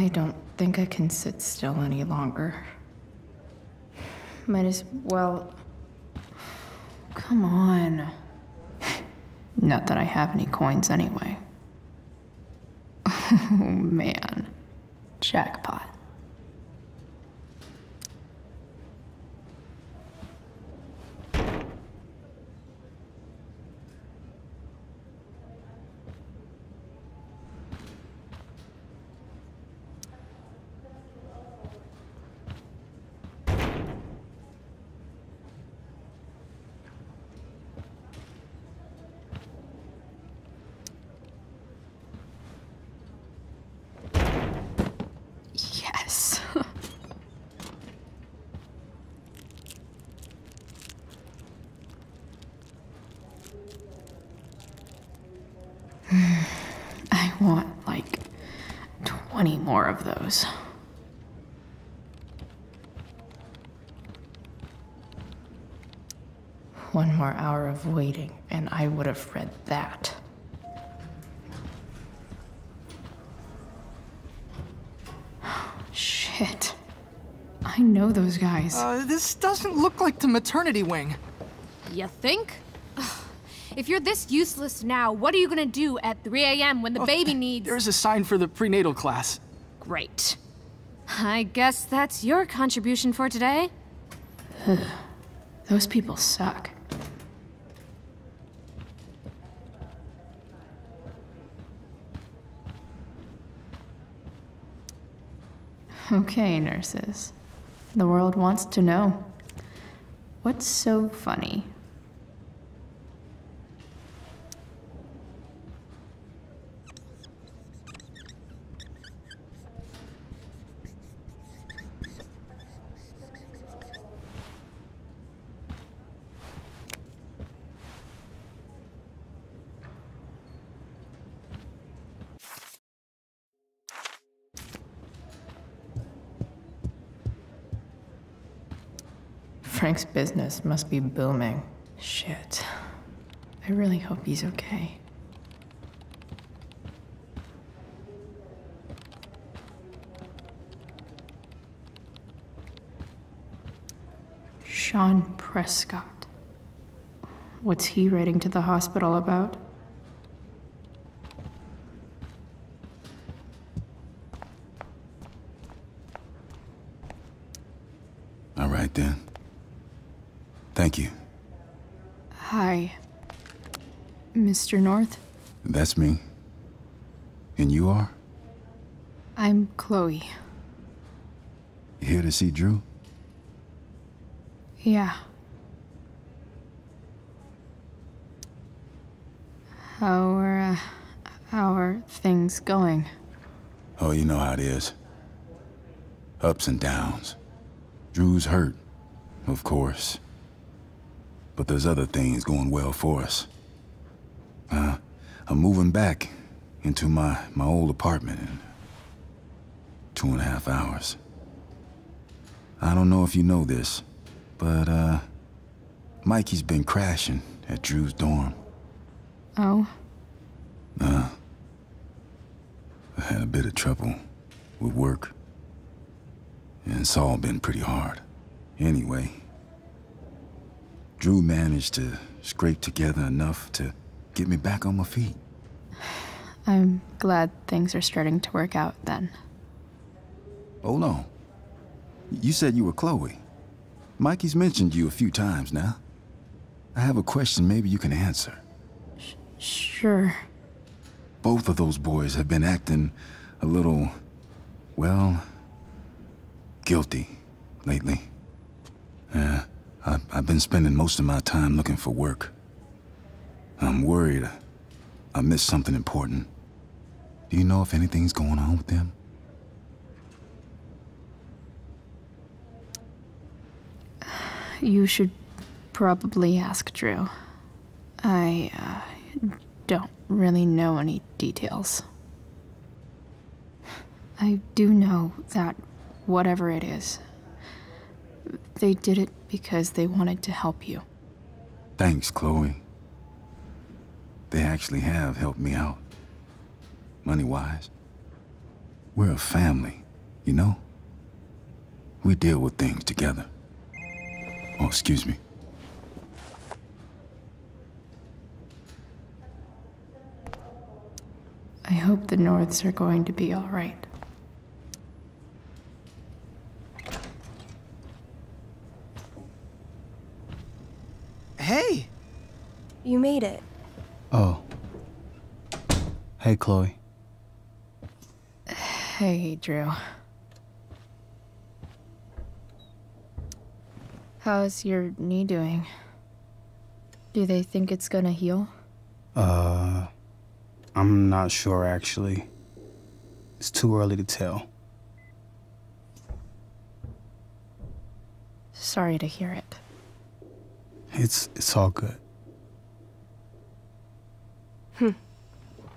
I don't think I can sit still any longer. Might as well... Come on. Not that I have any coins anyway. Oh man. Jackpot. Yes. I want like 20 more of those. One more hour of waiting, and I would have read that. Shit. I know those guys. This doesn't look like the maternity wing. You think? Ugh. If you're this useless now, what are you gonna do at 3 a.m. when the baby needs... There's a sign for the prenatal class. Great. I guess that's your contribution for today. Those people suck. Okay, nurses. The world wants to know. What's so funny? Frank's business must be booming. Shit. I really hope he's okay. Sean Prescott. What's he writing to the hospital about? All right then. Thank you. Hi. Mr. North? That's me. And you are? I'm Chloe. You here to see Drew? Yeah. How are things going? Oh, you know how it is. Ups and downs. Drew's hurt, of course. But there's other things going well for us. I'm moving back into my old apartment in 2.5 hours. I don't know if you know this, but Mikey's been crashing at Drew's dorm. Oh? I had a bit of trouble with work. And it's all been pretty hard. Anyway, Drew managed to scrape together enough to get me back on my feet. I'm glad things are starting to work out then. Hold on. You said you were Chloe. Mikey's mentioned you a few times now. I have a question maybe you can answer. Sure. Both of those boys have been acting a little, well, guilty lately. I've been spending most of my time looking for work. I'm worried I missed something important. Do you know if anything's going on with them? You should probably ask Drew. I don't really know any details. I do know that whatever it is, they did it because they wanted to help you. Thanks, Chloe. They actually have helped me out. Money-wise. We're a family, you know? We deal with things together. Oh, excuse me. I hope the Norths are going to be all right. Hey! You made it. Oh. Hey, Chloe. Hey, Drew. How's your knee doing? Do they think it's gonna heal? I'm not sure, actually. It's too early to tell. Sorry to hear it. It's all good.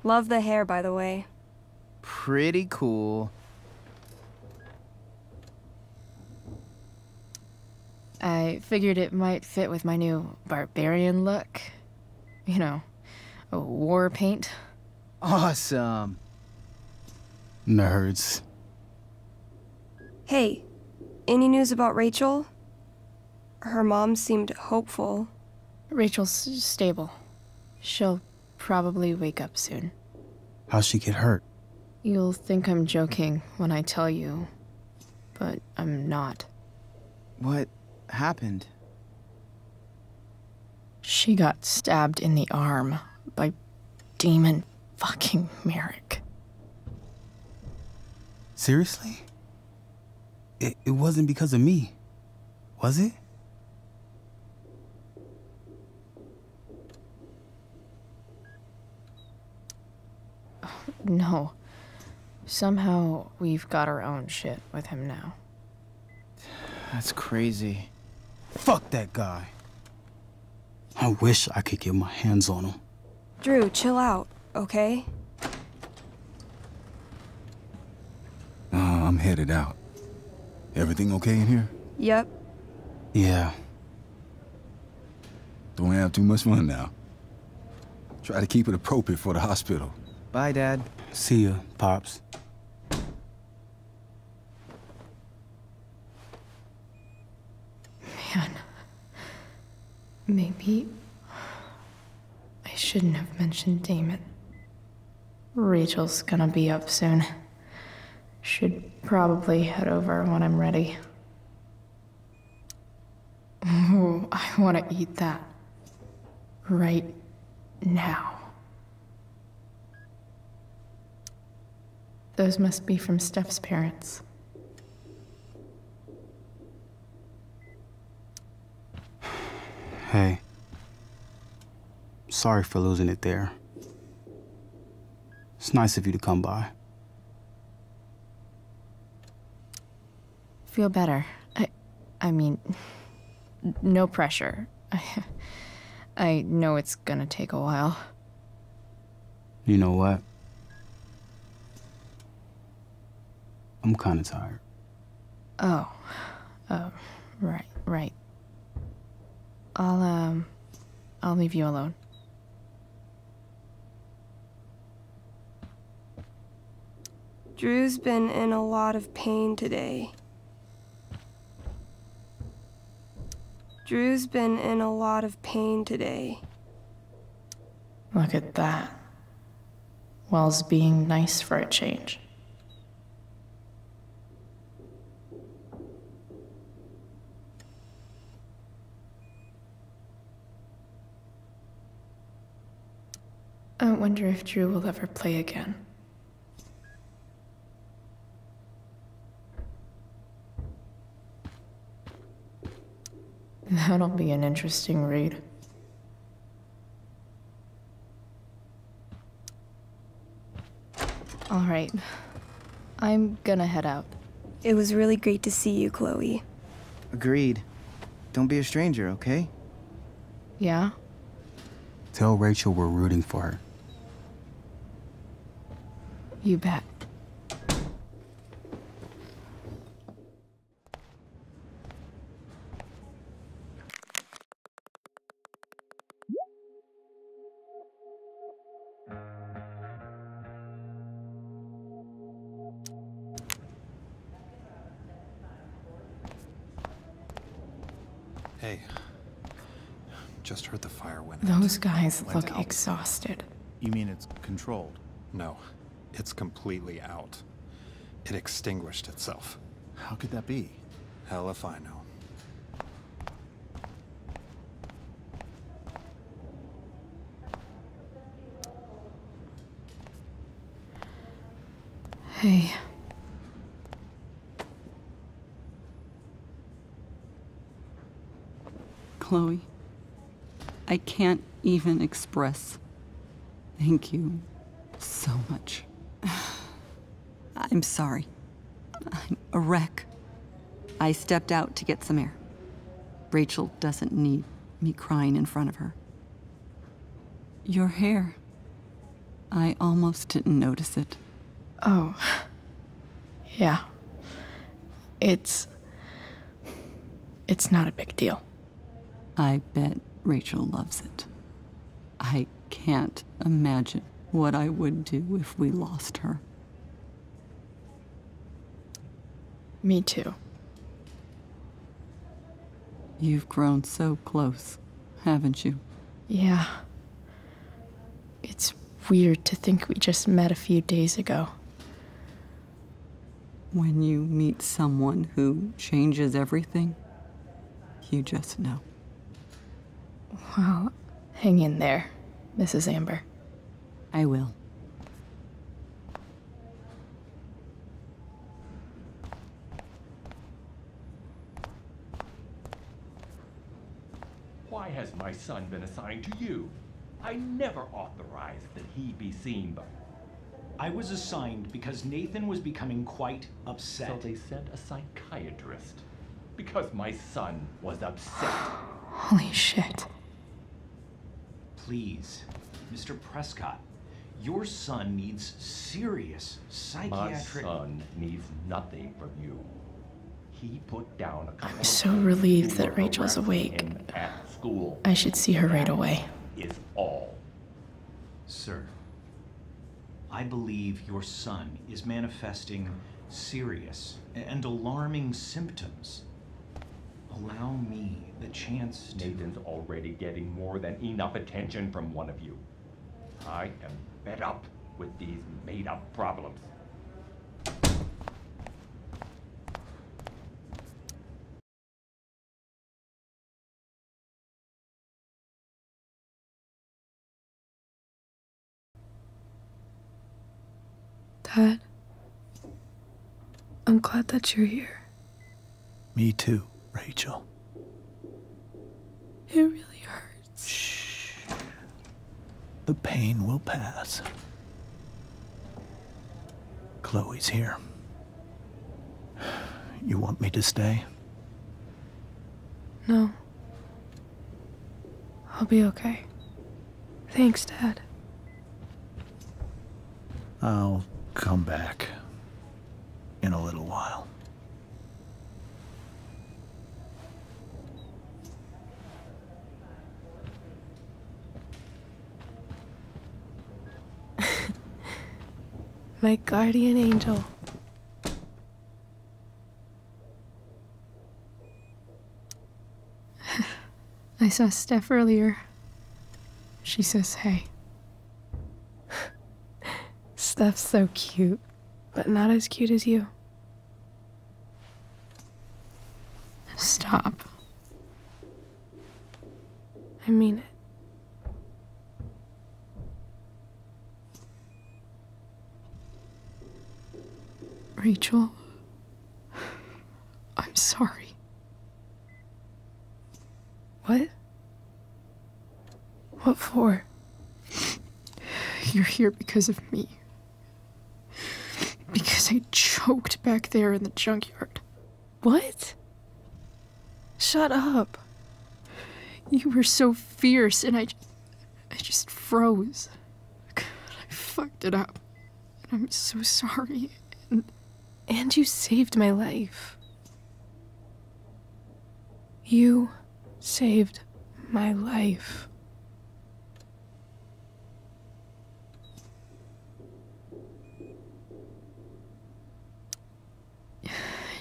Love the hair, by the way. Pretty cool. I figured it might fit with my new barbarian look. You know, a war paint. Awesome. Nerds. Hey, any news about Rachel? Her mom seemed hopeful. Rachel's stable. She'll probably wake up soon. How'd she get hurt? You'll think I'm joking when I tell you, but I'm not. What happened? She got stabbed in the arm by Demon fucking Merrick. Seriously? It wasn't because of me, was it? No. Somehow we've got our own shit with him now. That's crazy. Fuck that guy. I wish I could get my hands on him. Drew, chill out, okay? I'm headed out. Everything okay in here? Yep. Yeah. Don't have too much fun now. Try to keep it appropriate for the hospital. Bye, Dad. See ya, Pops. Man. Maybe I shouldn't have mentioned Damon. Rachel's gonna be up soon. Should probably head over when I'm ready. Ooh, I want to eat that. Right now. Those must be from Steph's parents. Hey. Sorry for losing it there. It's nice of you to come by. Feel better. I mean, no pressure. I know it's gonna take a while. You know what? I'm kinda tired. Oh. Right. I'll leave you alone. Drew's been in a lot of pain today. Drew's been in a lot of pain today. Look at that. Wells being nice for a change. I wonder if Drew will ever play again. That'll be an interesting read. All right. I'm gonna head out. It was really great to see you, Chloe. Agreed. Don't be a stranger, okay? Yeah? Tell Rachel we're rooting for her. You bet. Hey, just heard the fire went out. Those guys Went look out. exhausted. You mean it's controlled? No, it's completely out. It extinguished itself. How could that be? Hell if I know. Hey. Chloe, I can't even express thank you so much. I'm sorry. I'm a wreck. I stepped out to get some air. Rachel doesn't need me crying in front of her. Your hair. I almost didn't notice it. Oh. Yeah. It's not a big deal. I bet Rachel loves it. I can't imagine what I would do if we lost her. Me too. You've grown so close, haven't you? Yeah. It's weird to think we just met a few days ago. When you meet someone who changes everything, you just know. Well, hang in there, Mrs. Amber. I will. Why has my son been assigned to you? I never authorized that he be seen by... I was assigned because Nathan was becoming quite upset. So they sent a psychiatrist. Because my son was upset. Holy shit. Please, Mr. Prescott, your son needs serious psychiatric... My son needs nothing from you. He put down a couple I'm so relieved that Rachel's awake. at school. I should see her right away. Is all. Sir, I believe your son is manifesting serious and alarming symptoms. Allow me the chance to... Nathan's already getting more than enough attention from one of you. I am fed up with these made-up problems. Dad, I'm glad that you're here. Me too, Rachel. It really hurts. Shh. The pain will pass. Chloe's here. You want me to stay? No. I'll be okay. Thanks, Dad. I'll come back in a little while. My guardian angel. I saw Steph earlier. She says hey. Steph's so cute, but not as cute as you. Stop. I mean it. Rachel, I'm sorry. What? What for? You're here because of me. Because I choked back there in the junkyard. What? Shut up. You were so fierce and I just froze. I fucked it up. And I'm so sorry. And you saved my life. You saved my life.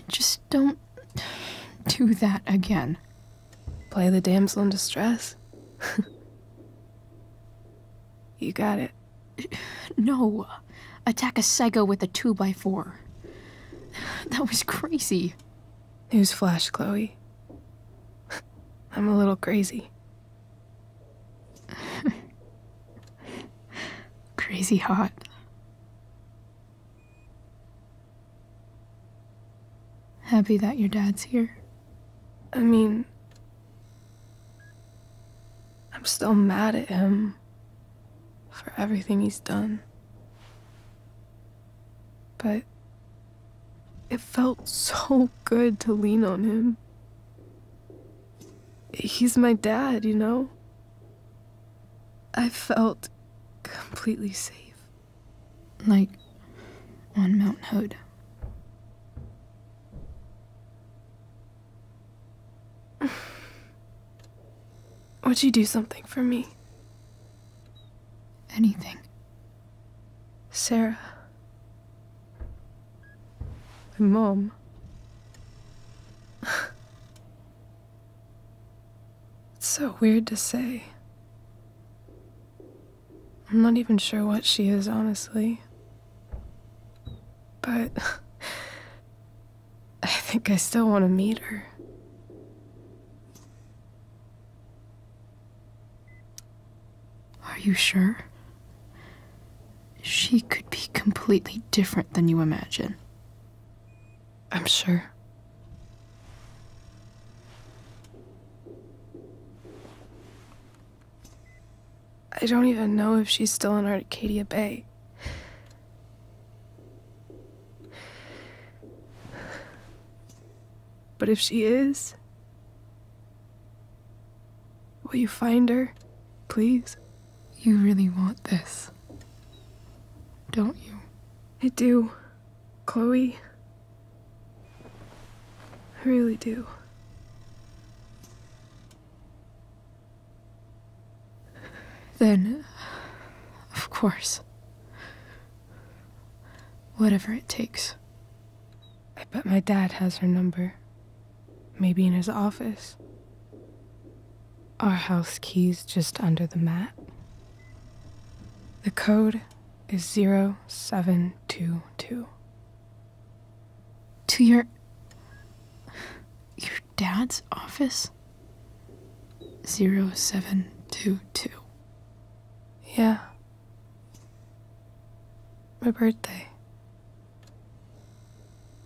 Just don't do that again. Play the damsel in distress. You got it. No. Attack a psycho with a 2x4. That was crazy. Newsflash, Chloe. I'm a little crazy. Crazy hot. Happy that your dad's here? I mean, I'm still mad at him for everything he's done. But it felt so good to lean on him. He's my dad, you know? I felt completely safe. Like on Mount Hood. Would you do something for me? Anything. Sarah. My mom. It's so weird to say. I'm not even sure what she is, honestly. But I think I still want to meet her. Are you sure? She could be completely different than you imagine. I'm sure. I don't even know if she's still in Arcadia Bay. But if she is, will you find her, please? You really want this, don't you? I do, Chloe. I really do. Then, of course. Whatever it takes. I bet my dad has her number. Maybe in his office. Our house key's just under the mat. The code is 0722. To your dad's office? 0722. Yeah. My birthday.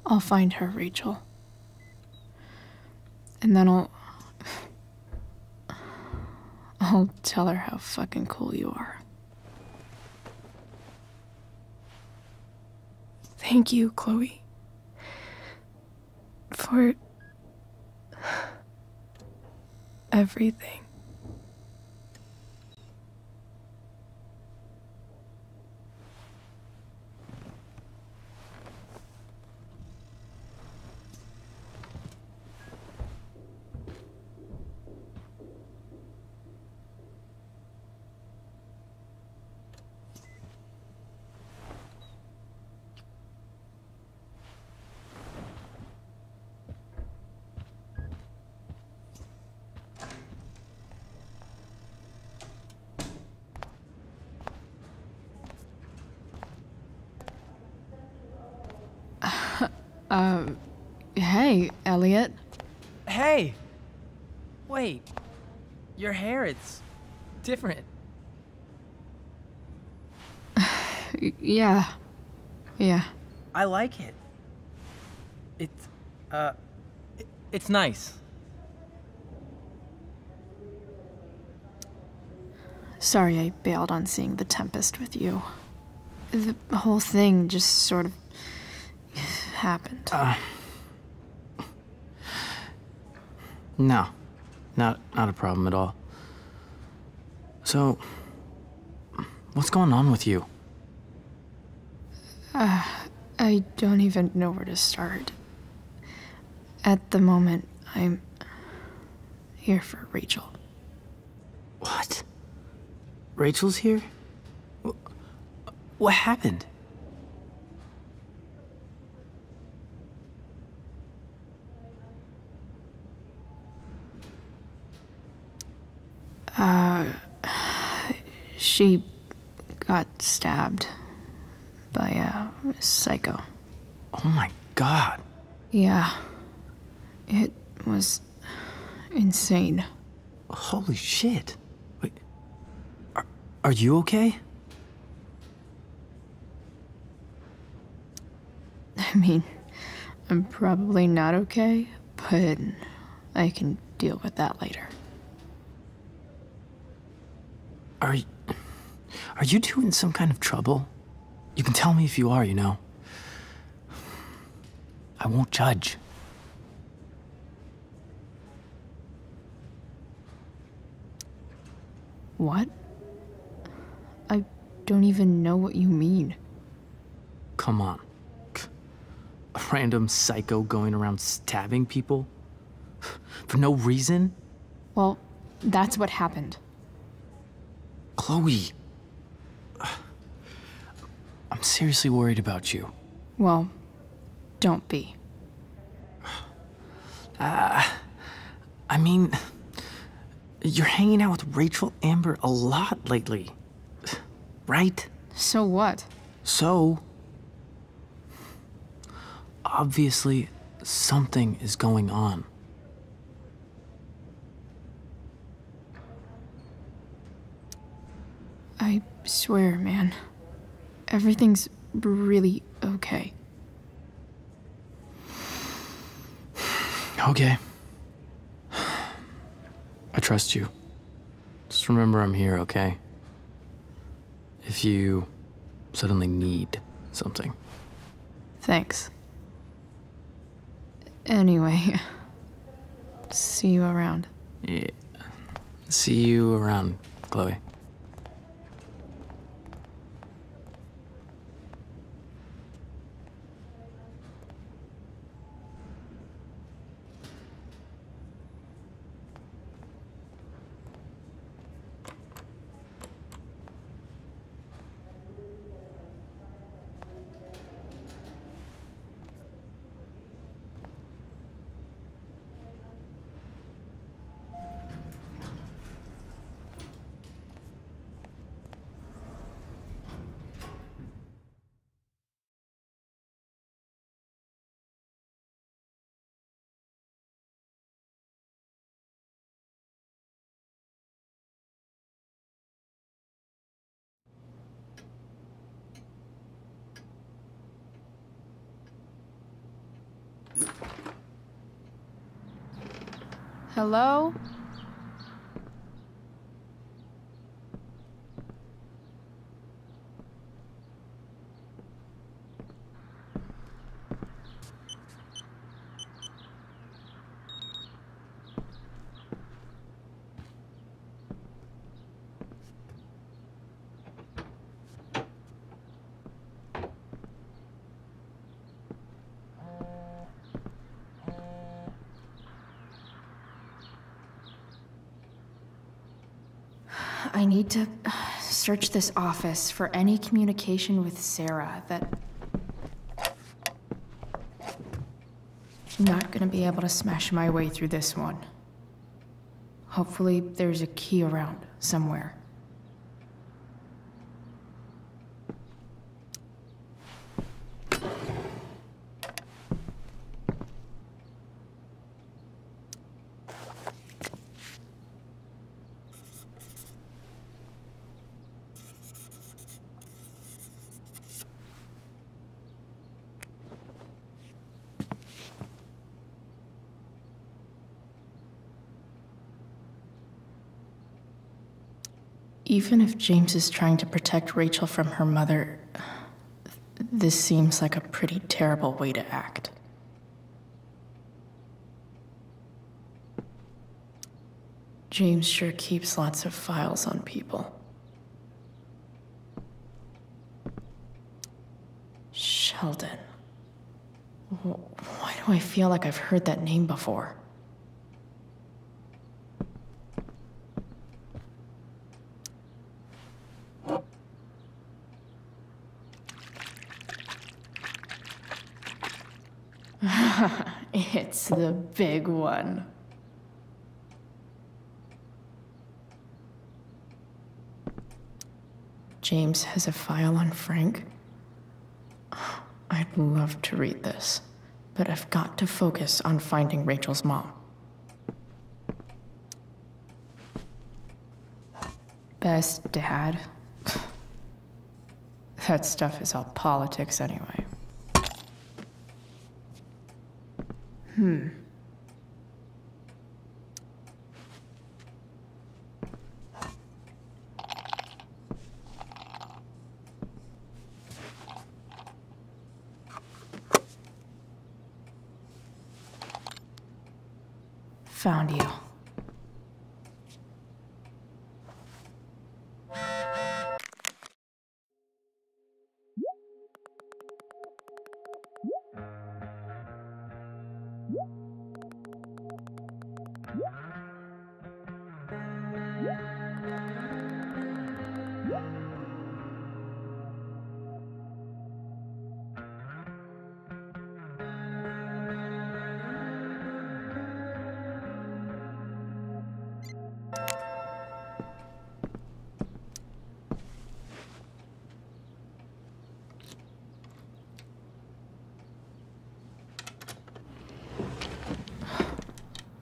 I'll find her, Rachel. And then I'll tell her how fucking cool you are. Thank you, Chloe. For everything. Hey, Elliot. Hey! Wait. Your hair, it's different. Yeah. I like it. It's nice. Sorry I bailed on seeing The Tempest with you. The whole thing just sort of happened. No. Not a problem at all. So, what's going on with you? I don't even know where to start. At the moment, I'm here for Rachel. What? Rachel's here? What happened? She got stabbed by a psycho. Oh my god. Yeah. It was insane. Holy shit. Wait. Are you okay? I mean, I'm probably not okay, but I can deal with that later. Are you two in some kind of trouble? You can tell me if you are, you know. I won't judge. What? I don't even know what you mean. Come on. A random psycho going around stabbing people? For no reason? Well, that's what happened. Chloe. I'm seriously worried about you. Well, don't be. I mean, you're hanging out with Rachel Amber a lot lately, right? So what? So, obviously, something is going on. I swear, man. Everything's really okay. Okay. I trust you. Just remember I'm here, okay? If you suddenly need something. Thanks. Anyway, see you around. Yeah. See you around, Chloe. Hello? I need to search this office for any communication with Sarah that... I'm not gonna be able to smash my way through this one. Hopefully there's a key around somewhere. Even if James is trying to protect Rachel from her mother, this seems like a pretty terrible way to act. James sure keeps lots of files on people. Sheldon. Why do I feel like I've heard that name before? It's the big one. James has a file on Frank. I'd love to read this, but I've got to focus on finding Rachel's mom. Best dad? That stuff is all politics anyway. Found you.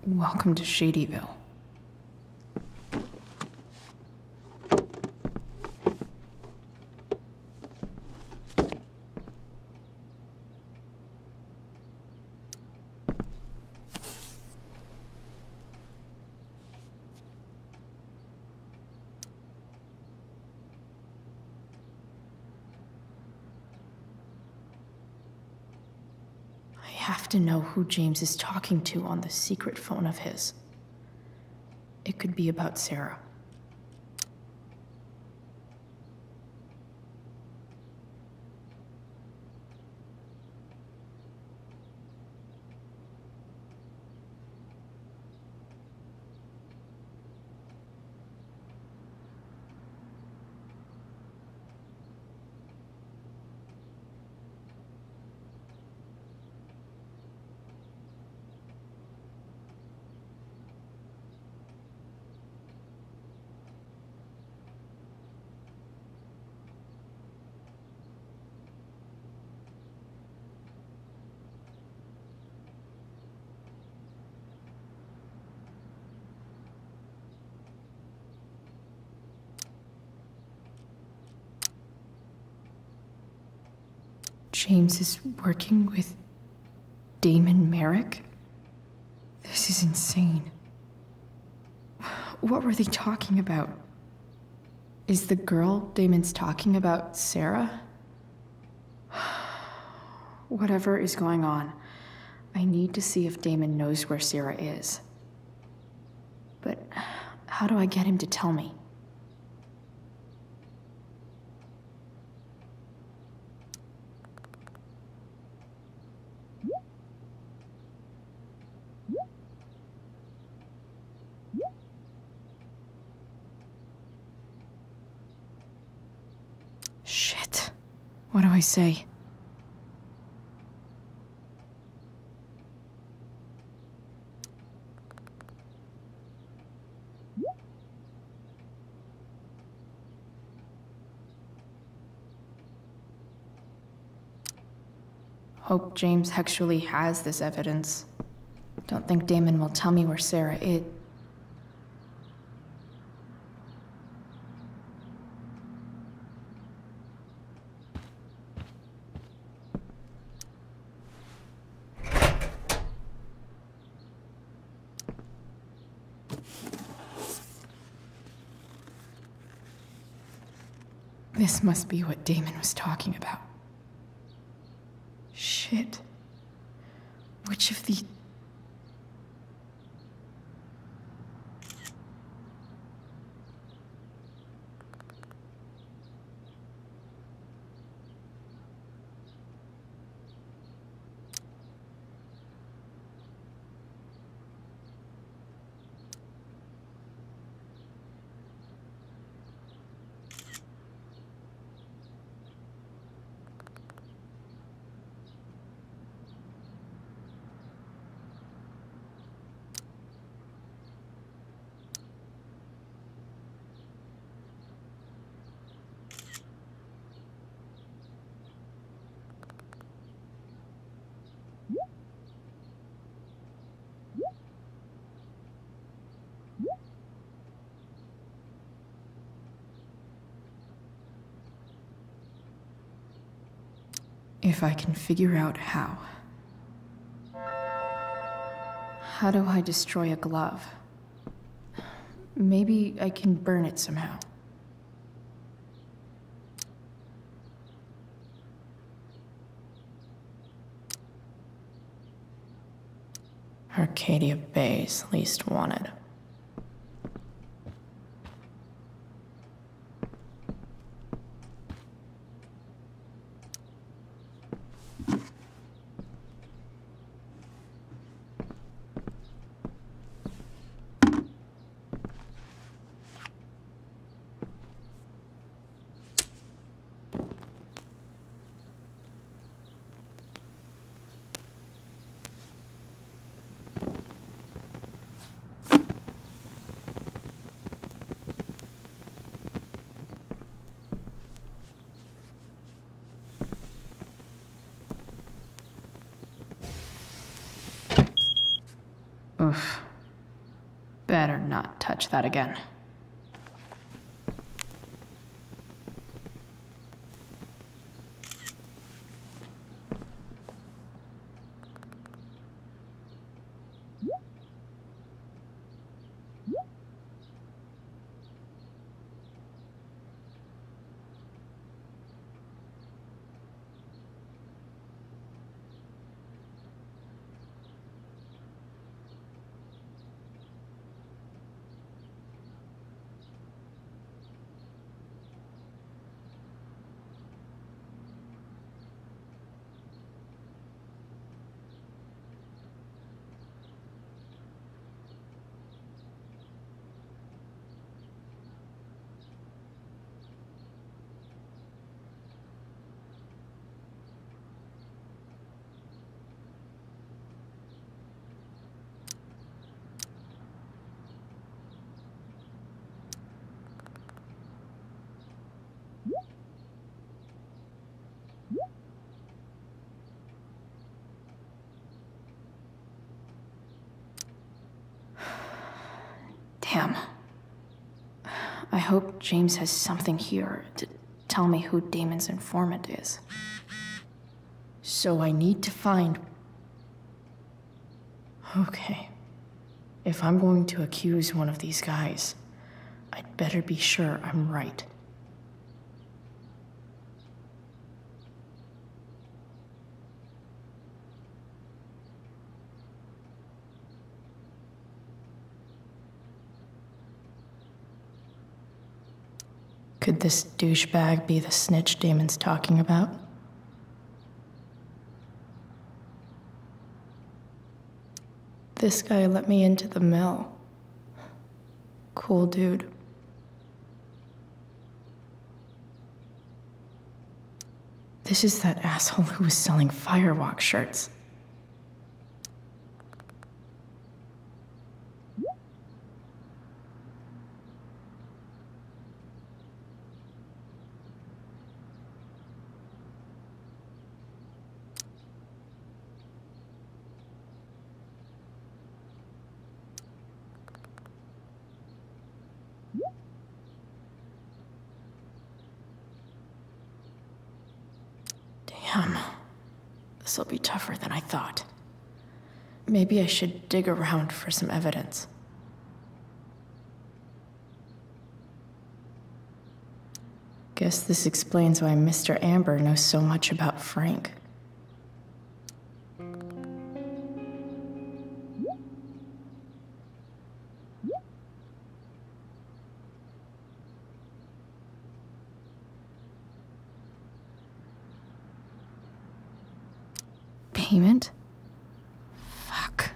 Welcome to Shadyville. I have to know who James is talking to on the secret phone of his. It could be about Sarah. James is working with Damon Merrick? This is insane. What were they talking about? Is the girl Damon's talking about Sarah? Whatever is going on, I need to see if Damon knows where Sarah is. But how do I get him to tell me? Shit. What do I say? Hope James actually has this evidence. Don't think Damon will tell me where Sarah is. This must be what Damon was talking about. Shit. Which of the... If I can figure out how. How do I destroy a glove? Maybe I can burn it somehow. Arcadia Bay's least wanted. Oof. Better not touch that again. Damn. I hope James has something here to tell me who Damon's informant is. So I need to find... Okay. If I'm going to accuse one of these guys, I'd better be sure I'm right. Could this douchebag be the snitch Damon's talking about? This guy let me into the mill. Cool dude. This is that asshole who was selling Firewalk shirts. Damn. This'll be tougher than I thought. Maybe I should dig around for some evidence. Guess this explains why Mr. Amber knows so much about Frank. Payment? Fuck.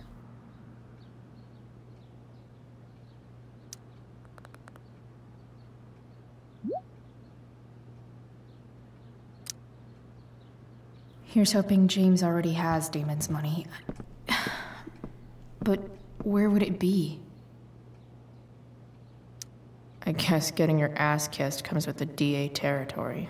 Here's hoping James already has Damon's money. But where would it be? I guess getting your ass kissed comes with the DA territory.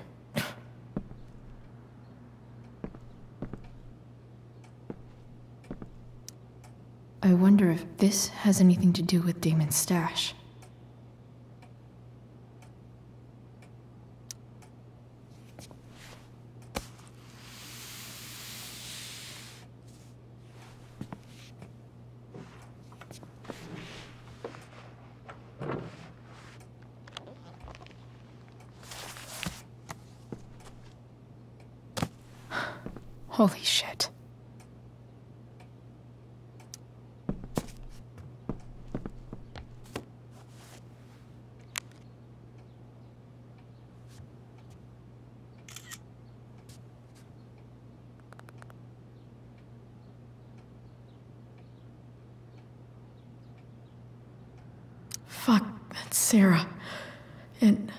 I wonder if this has anything to do with Damon's stash. Holy shit. Fuck, that's Sarah. And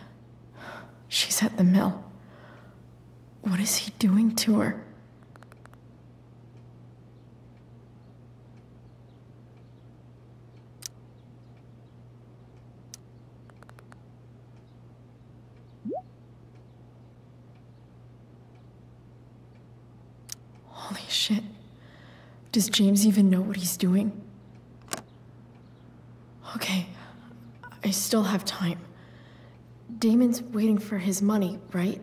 she's at the mill. What is he doing to her? Holy shit. Does James even know what he's doing? Okay, I still have time. Damon's waiting for his money, right?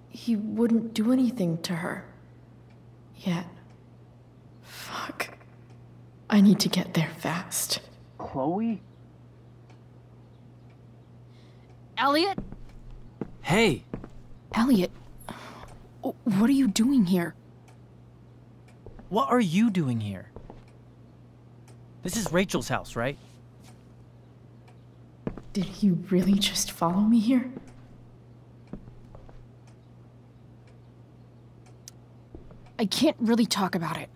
He wouldn't do anything to her. Yet. Fuck. I need to get there fast. Chloe? Elliot? Hey! Elliot, what are you doing here? What are you doing here? This is Rachel's house, right? Did he really just follow me here? I can't really talk about it.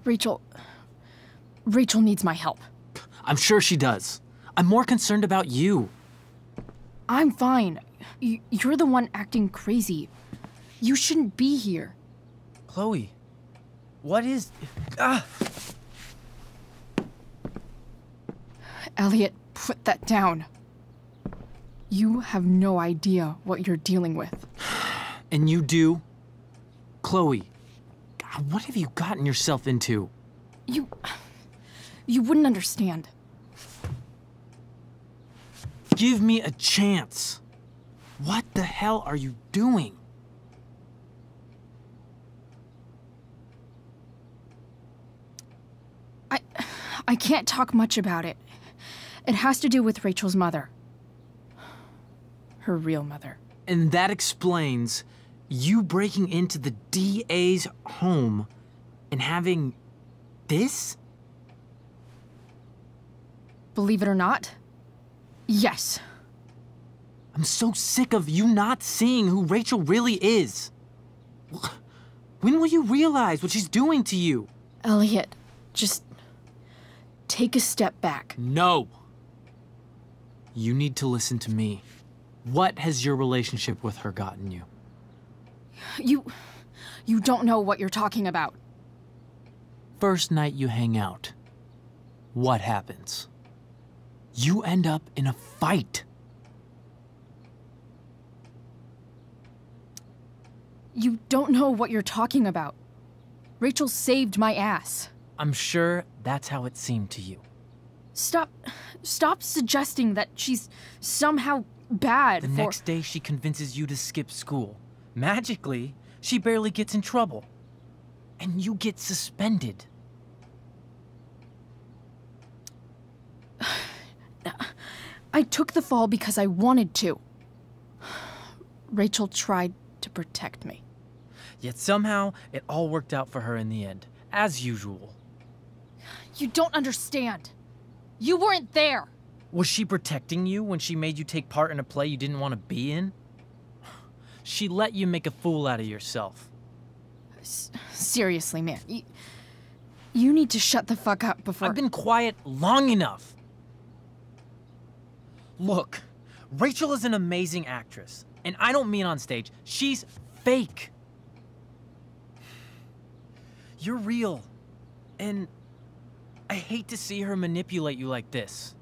Rachel needs my help. I'm sure she does. I'm more concerned about you. I'm fine. You're the one acting crazy. You shouldn't be here. Chloe, what is... Ah! Elliot, put that down. You have no idea what you're dealing with. And you do? Chloe, God, what have you gotten yourself into? You wouldn't understand. Give me a chance. What the hell are you doing? I can't talk much about it. It has to do with Rachel's mother. Her real mother. And that explains you breaking into the DA's home and having this? Believe it or not, yes. I'm so sick of you not seeing who Rachel really is. When will you realize what she's doing to you? Elliot, just take a step back. No. You need to listen to me. What has your relationship with her gotten you? You don't know what you're talking about. First night you hang out, what happens? You end up in a fight. You don't know what you're talking about. Rachel saved my ass. I'm sure that's how it seemed to you. Stop suggesting that she's somehow bad The next day she convinces you to skip school. Magically, she barely gets in trouble. And you get suspended. I took the fall because I wanted to. Rachel tried to protect me. Yet somehow, it all worked out for her in the end, as usual. You don't understand. You weren't there. Was she protecting you when she made you take part in a play you didn't want to be in? She let you make a fool out of yourself. Seriously, man. You need to shut the fuck up before... I've been quiet long enough. Look, Rachel is an amazing actress. And I don't mean on stage. She's fake. You're real. And I hate to see her manipulate you like this.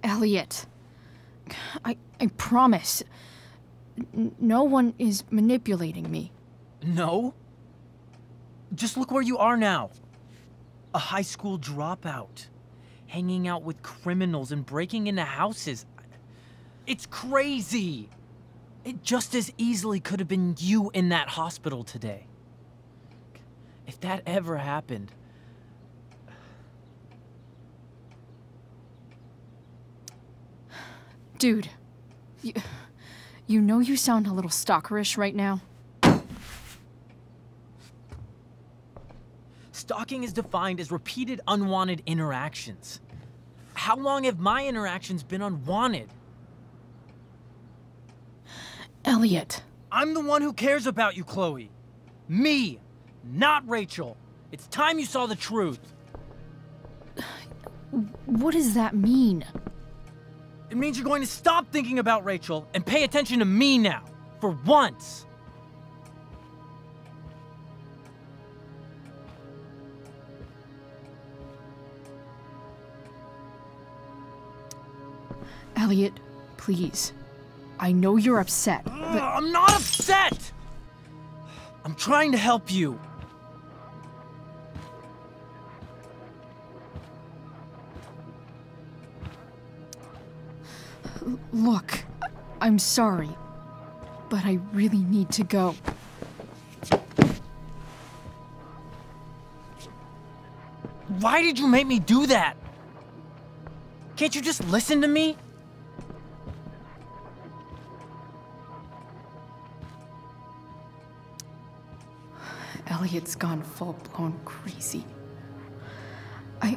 Elliot, I promise. No one is manipulating me. No? Just look where you are now. A high school dropout. Hanging out with criminals and breaking into houses. It's crazy. It just as easily could have been you in that hospital today. If that ever happened... Dude, you know you sound a little stalkerish right now. Stalking is defined as repeated unwanted interactions. How long have my interactions been unwanted? Elliot. I'm the one who cares about you, Chloe. Me, not Rachel. It's time you saw the truth. What does that mean? It means you're going to stop thinking about Rachel and pay attention to me now, for once. Elliot, please. I know you're upset, but... I'm not upset! I'm trying to help you. Look, I'm sorry, but I really need to go. Why did you make me do that? Can't you just listen to me? Elliot's gone full-blown crazy. I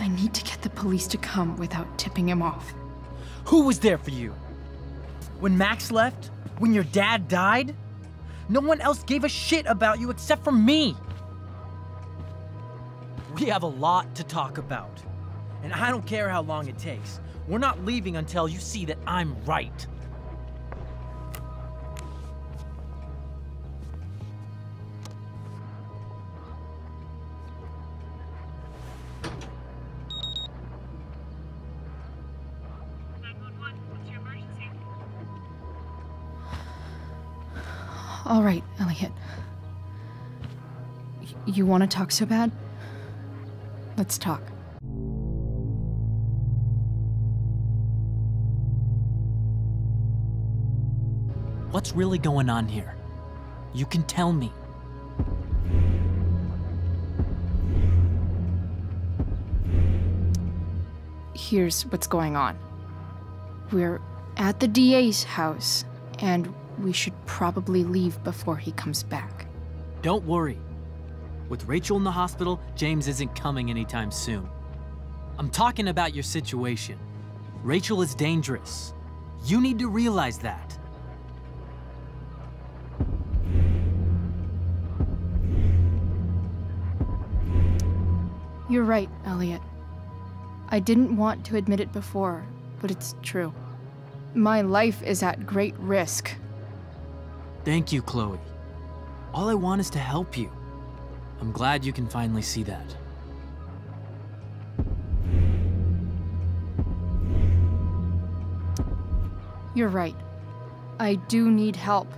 need to get the police to come without tipping him off. Who was there for you? When Max left? When your dad died? No one else gave a shit about you except for me. We have a lot to talk about. And I don't care how long it takes. We're not leaving until you see that I'm right. All right, Elliot. You want to talk so bad? Let's talk. What's really going on here? You can tell me. Here's what's going on. We're at the DA's house, and we should probably leave before he comes back. Don't worry. With Rachel in the hospital, James isn't coming anytime soon. I'm talking about your situation. Rachel is dangerous. You need to realize that. You're right, Elliot. I didn't want to admit it before, but it's true. My life is at great risk. Thank you, Chloe. All I want is to help you. I'm glad you can finally see that. You're right. I do need help.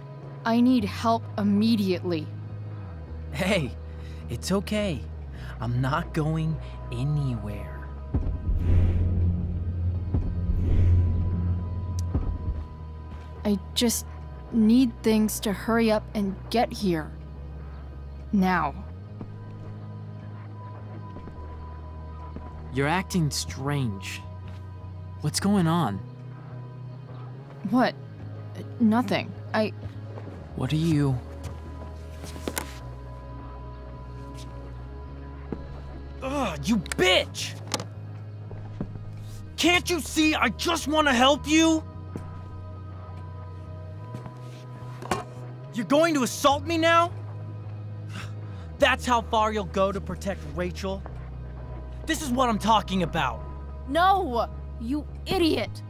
I need help immediately. Hey, it's okay. I'm not going anywhere. I just need things to hurry up and get here. Now. You're acting strange. What's going on? What? Nothing. What are you... Ugh, you bitch! Can't you see I just want to help you? You're going to assault me now? That's how far you'll go to protect Rachel? This is what I'm talking about. No! You idiot!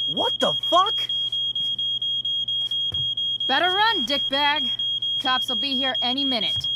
What the fuck? Better run, dickbag. Cops will be here any minute.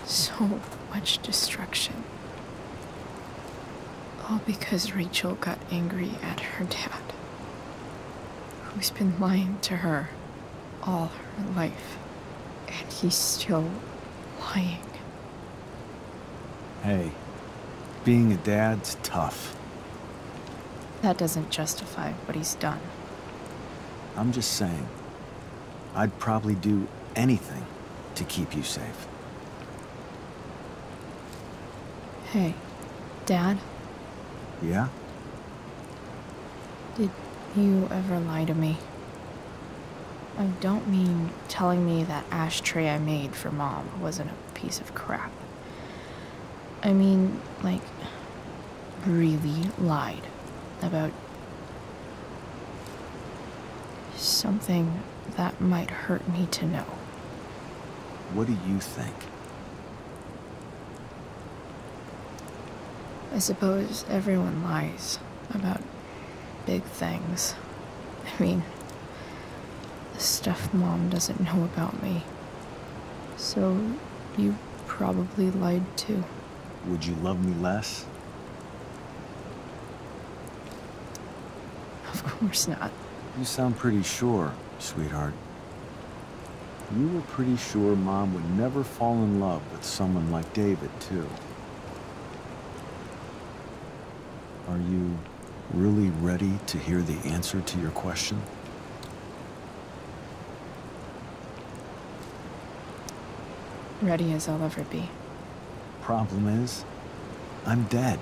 So much destruction. All because Rachel got angry at her dad, who's been lying to her all her life. And he's still lying. Hey, being a dad's tough. That doesn't justify what he's done. I'm just saying, I'd probably do anything to keep you safe. Hey, Dad? Yeah? Did you ever lie to me? I don't mean telling me that ashtray I made for Mom wasn't a piece of crap. I mean, like, really lied about something that might hurt me to know. What do you think? I suppose everyone lies about big things. I mean, the stuff Mom doesn't know about me. So, you probably lied too. Would you love me less? Of course not. You sound pretty sure, sweetheart. You were pretty sure Mom would never fall in love with someone like David, too. Are you really ready to hear the answer to your question? Ready as I'll ever be. Problem is, I'm dead.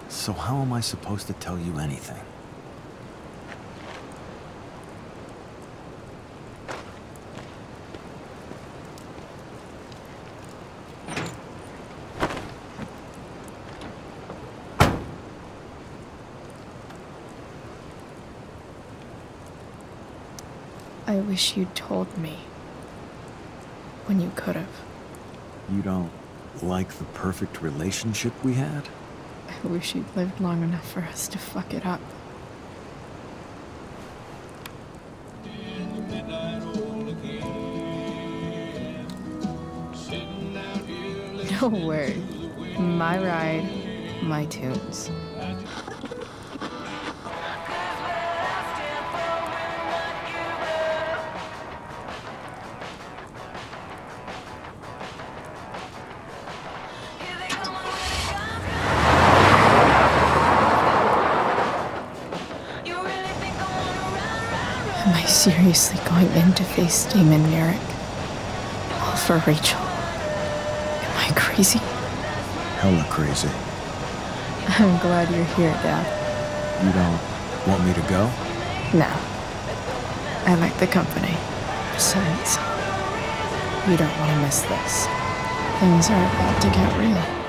So how am I supposed to tell you anything? I wish you'd told me when you could have. You don't like the perfect relationship we had? I wish you'd lived long enough for us to fuck it up. No word. My ride, my tunes. Am I seriously going in to face Damon Merrick? All for Rachel? Am I crazy? Hella crazy. I'm glad you're here, Dad. You don't want me to go? No. I like the company. Besides, you don't want to miss this. Things are about to get real.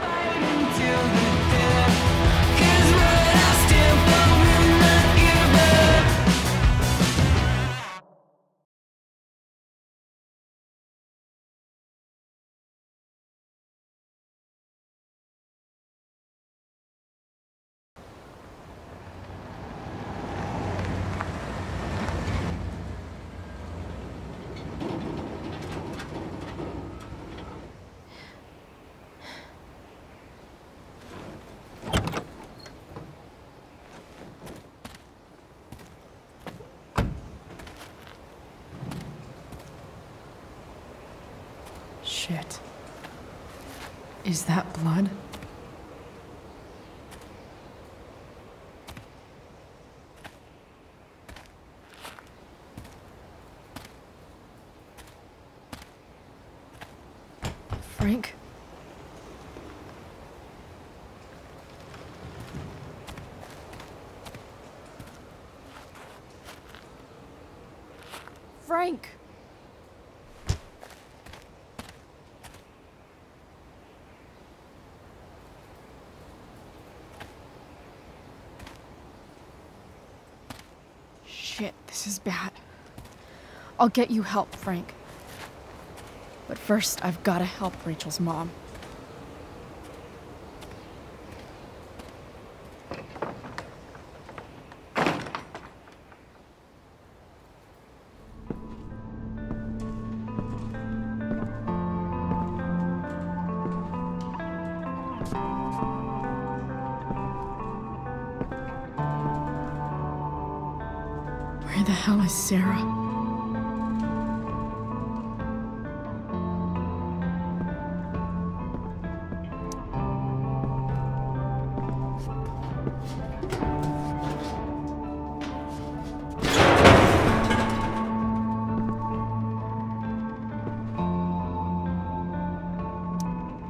Shit. Is that blood? Frank? Frank! Shit, this is bad. I'll get you help, Frank. But first, I've gotta help Rachel's mom. Where the hell is Sarah?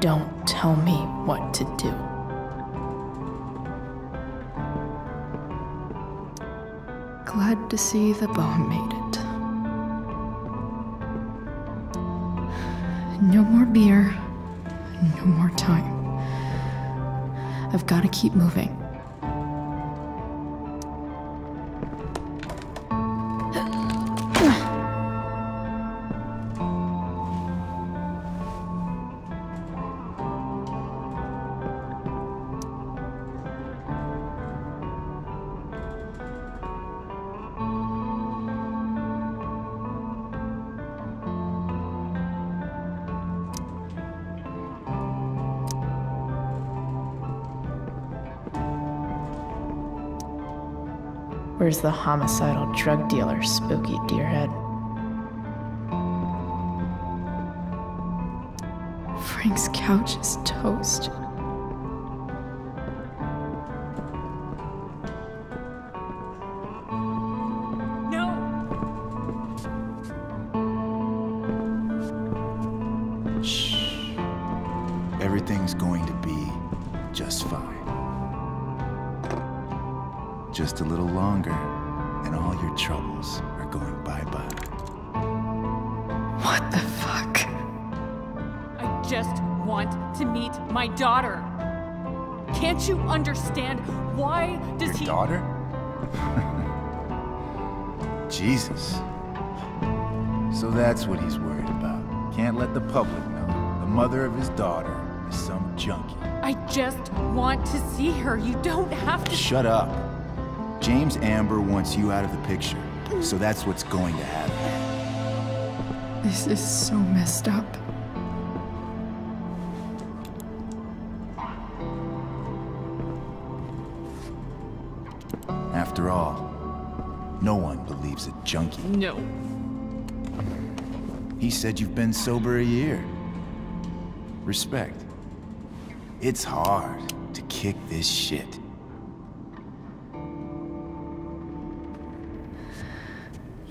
Don't tell me what to do. Glad to see the bone made it. No more beer, no more time. I've got to keep moving. Where's the homicidal drug dealer, Spooky Deerhead? Frank's couch is toast. Shh. Everything's going to be just fine. Just a little longer, and all your troubles are going bye-bye. What the fuck? I just want to meet my daughter. Can't you understand? Why does he— Your daughter? Jesus. So that's what he's worried about. Can't let the public know the mother of his daughter is some junkie. I just want to see her. You don't have to— Shut up. James Amber wants you out of the picture, so that's what's going to happen. This is so messed up. After all, no one believes a junkie. No. He said you've been sober a year. Respect. It's hard to kick this shit.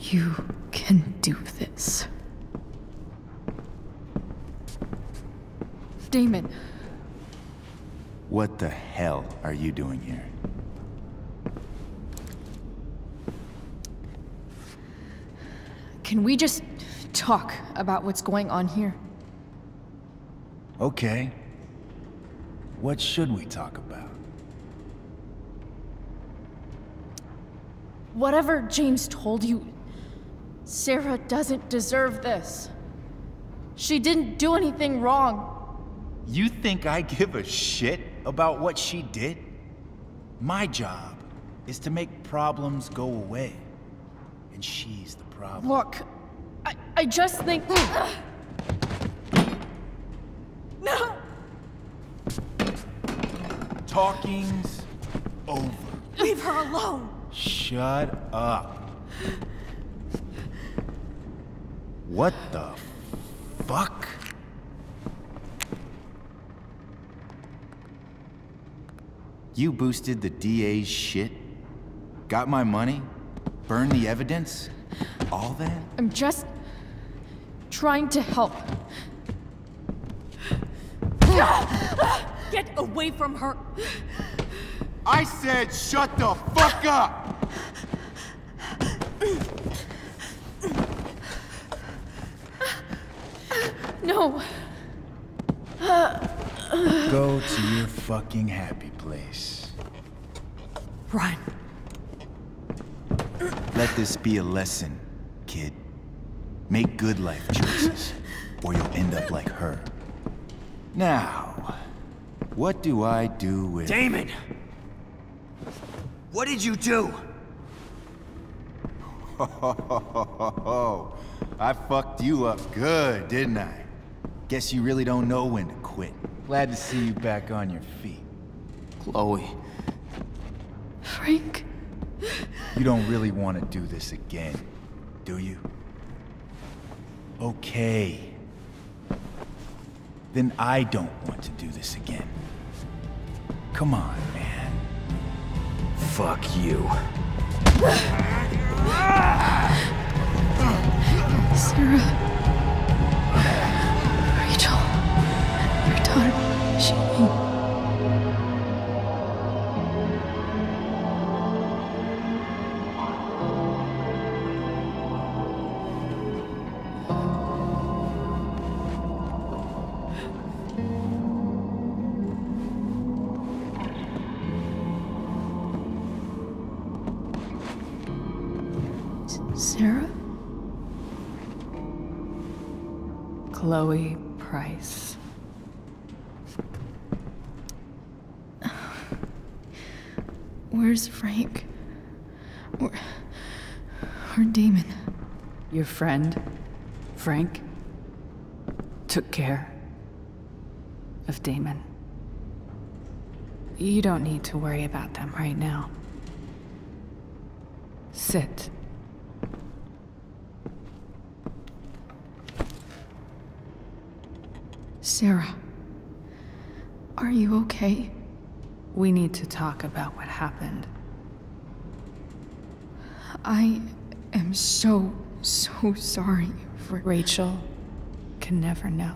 You can do this. Damon. What the hell are you doing here? Can we just talk about what's going on here? Okay. What should we talk about? Whatever James told you, Sarah doesn't deserve this. She didn't do anything wrong. You think I give a shit about what she did? My job is to make problems go away. And she's the problem. Look, I just think... No! Talking's over. Leave her alone! Shut up. What the fuck? You boosted the DA's shit? Got my money? Burned the evidence? All that? I'm just trying to help. Get away from her! I said shut the fuck up! No. Go to your fucking happy place. Run. Let this be a lesson, kid. Make good life choices, or you'll end up like her. Now, what do I do with... Damon! What did you do? I fucked you up good, didn't I? Guess you really don't know when to quit. Glad to see you back on your feet. Chloe. Frank. You don't really want to do this again, do you? Okay. Then I don't want to do this again. Come on, man. Fuck you. Sarah. Rachel. Your daughter. She... Sarah? Chloe Price. Where's Frank? Or Damon? Your friend, Frank, took care of Damon. You don't need to worry about them right now. Sit. Sarah, are you okay? We need to talk about what happened. I am so sorry for... Rachel can never know.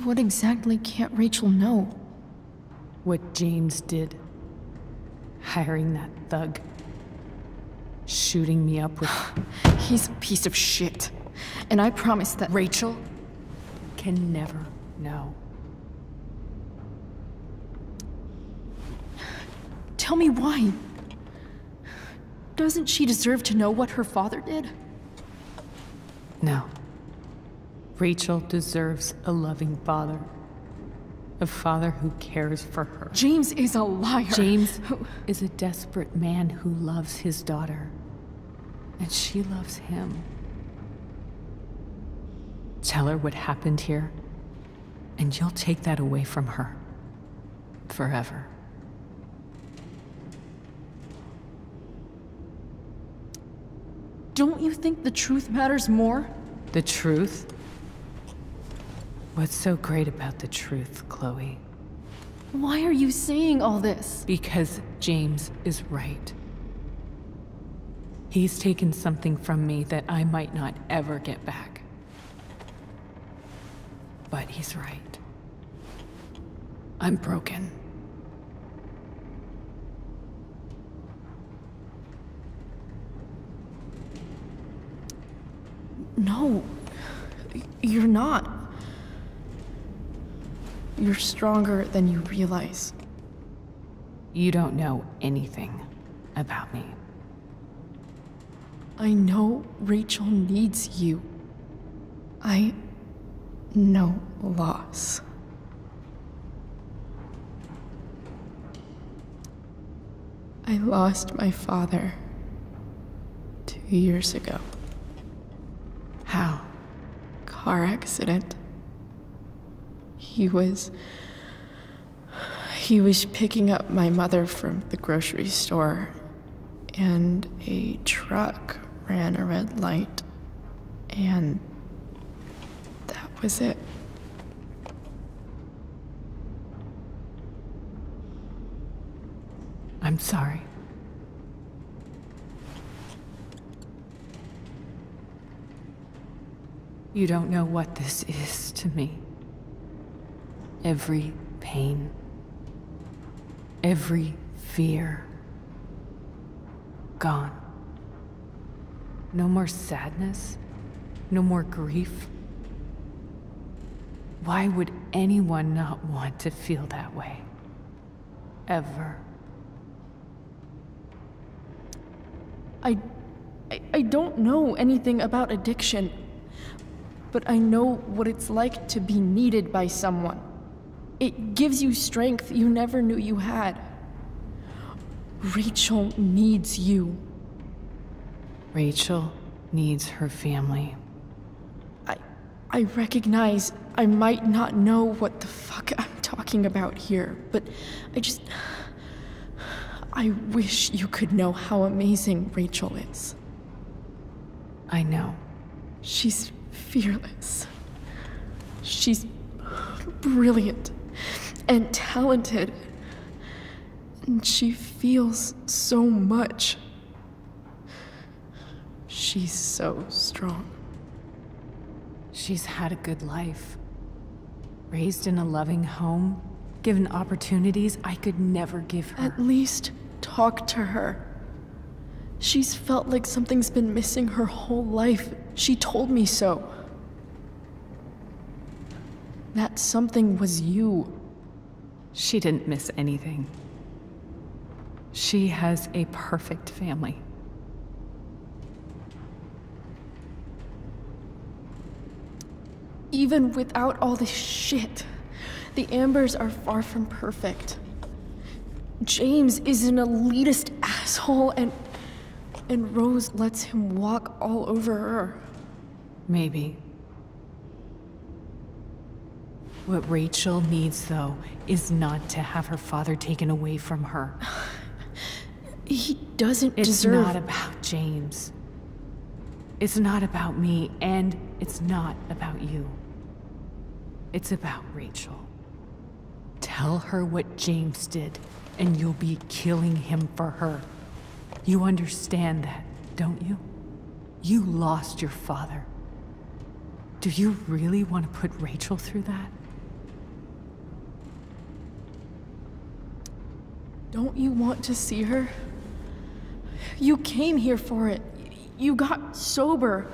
What exactly can't Rachel know? What James did. Hiring that thug. Shooting me up with... He's a piece of shit. And I promise that... Rachel can never know. Tell me why. Doesn't she deserve to know what her father did? No. Rachel deserves a loving father. A father who cares for her. James is a liar. James is a desperate man who loves his daughter. And she loves him. Tell her what happened here, and you'll take that away from her. Forever. Don't you think the truth matters more? The truth? What's so great about the truth, Chloe? Why are you saying all this? Because James is right. He's taken something from me that I might not ever get back. But he's right. I'm broken. No, you're not. You're stronger than you realize. You don't know anything about me. I know Rachel needs you. I know loss. I lost my father 2 years ago. How? Car accident. He was picking up my mother from the grocery store, and a truck ran a red light, and that was it. I'm sorry. You don't know what this is to me. Every pain, every fear, gone. No more sadness, no more grief. Why would anyone not want to feel that way? Ever. I don't know anything about addiction, but I know what it's like to be needed by someone. It gives you strength you never knew you had. Rachel needs you. Rachel needs her family. I recognize I might not know what the fuck I'm talking about here, but I wish you could know how amazing Rachel is. I know. She's fearless. She's brilliant and talented. And she feels so much. She's so strong. She's had a good life. Raised in a loving home, given opportunities I could never give her. At least talk to her. She's felt like something's been missing her whole life. She told me so. That something was you. She didn't miss anything. She has a perfect family. Even without all this shit, the Ambers are far from perfect. James is an elitist asshole, and Rose lets him walk all over her. Maybe. What Rachel needs, though, is not to have her father taken away from her. He doesn't deserve... deserve... It's not about James. It's not about me, and it's not about you. It's about Rachel. Tell her what James did, and you'll be killing him for her. You understand that, don't you? You lost your father. Do you really want to put Rachel through that? Don't you want to see her? You came here for it. You got sober.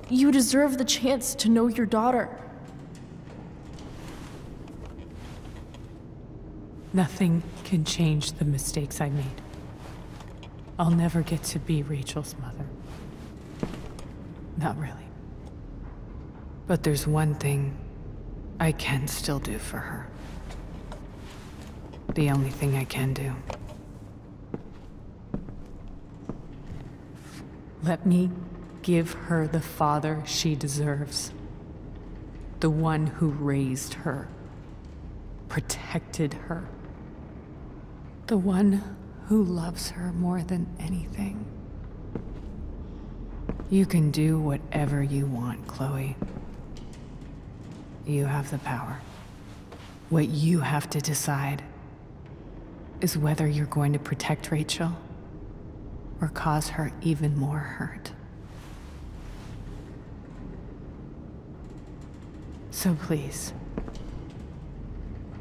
You deserve the chance to know your daughter. Nothing can change the mistakes I made. I'll never get to be Rachel's mother. Not really. But there's one thing I can still do for her. The only thing I can do. Let me give her the father she deserves. The one who raised her, protected her. The one who loves her more than anything. You can do whatever you want, Chloe. You have the power. What you have to decide is whether you're going to protect Rachel or cause her even more hurt. So please,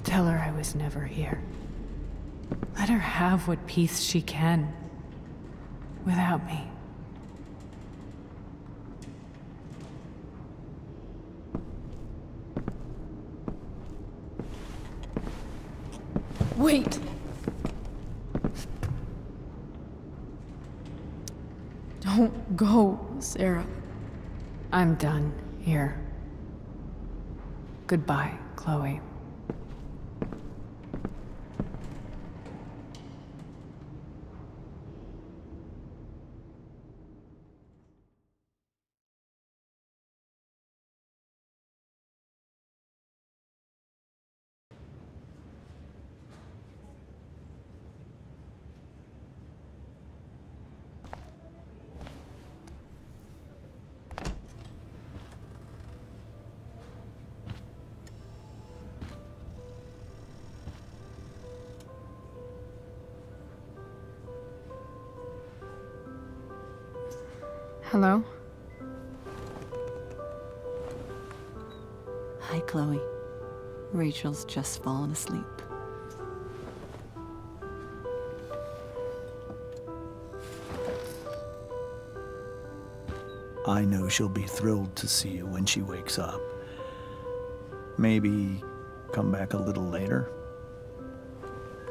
tell her I was never here. Let her have what peace she can without me. Wait! Don't go, Sarah. I'm done here. Goodbye, Chloe. Hello? Hi, Chloe. Rachel's just fallen asleep. I know she'll be thrilled to see you when she wakes up. Maybe come back a little later?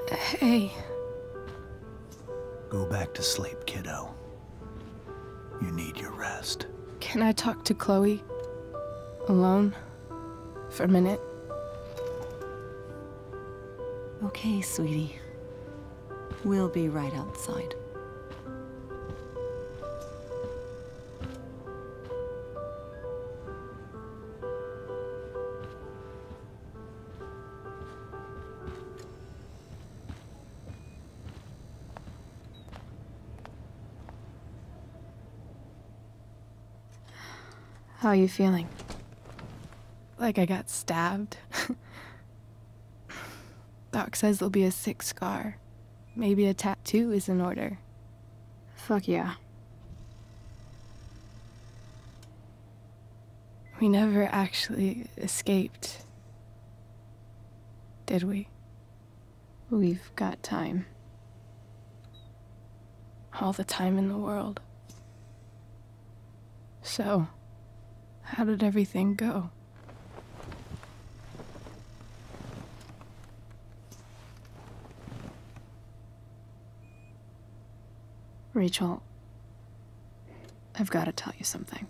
Hey. Go back to sleep, kiddo. You need your rest. Can I talk to Chloe? Alone? For a minute? Okay, sweetie. We'll be right outside. How are you feeling? Like I got stabbed. Doc says there'll be a sick scar. Maybe a tattoo is in order. Fuck yeah. We never actually escaped, did we? We've got time. All the time in the world. So, how did everything go? Rachel, I've got to tell you something.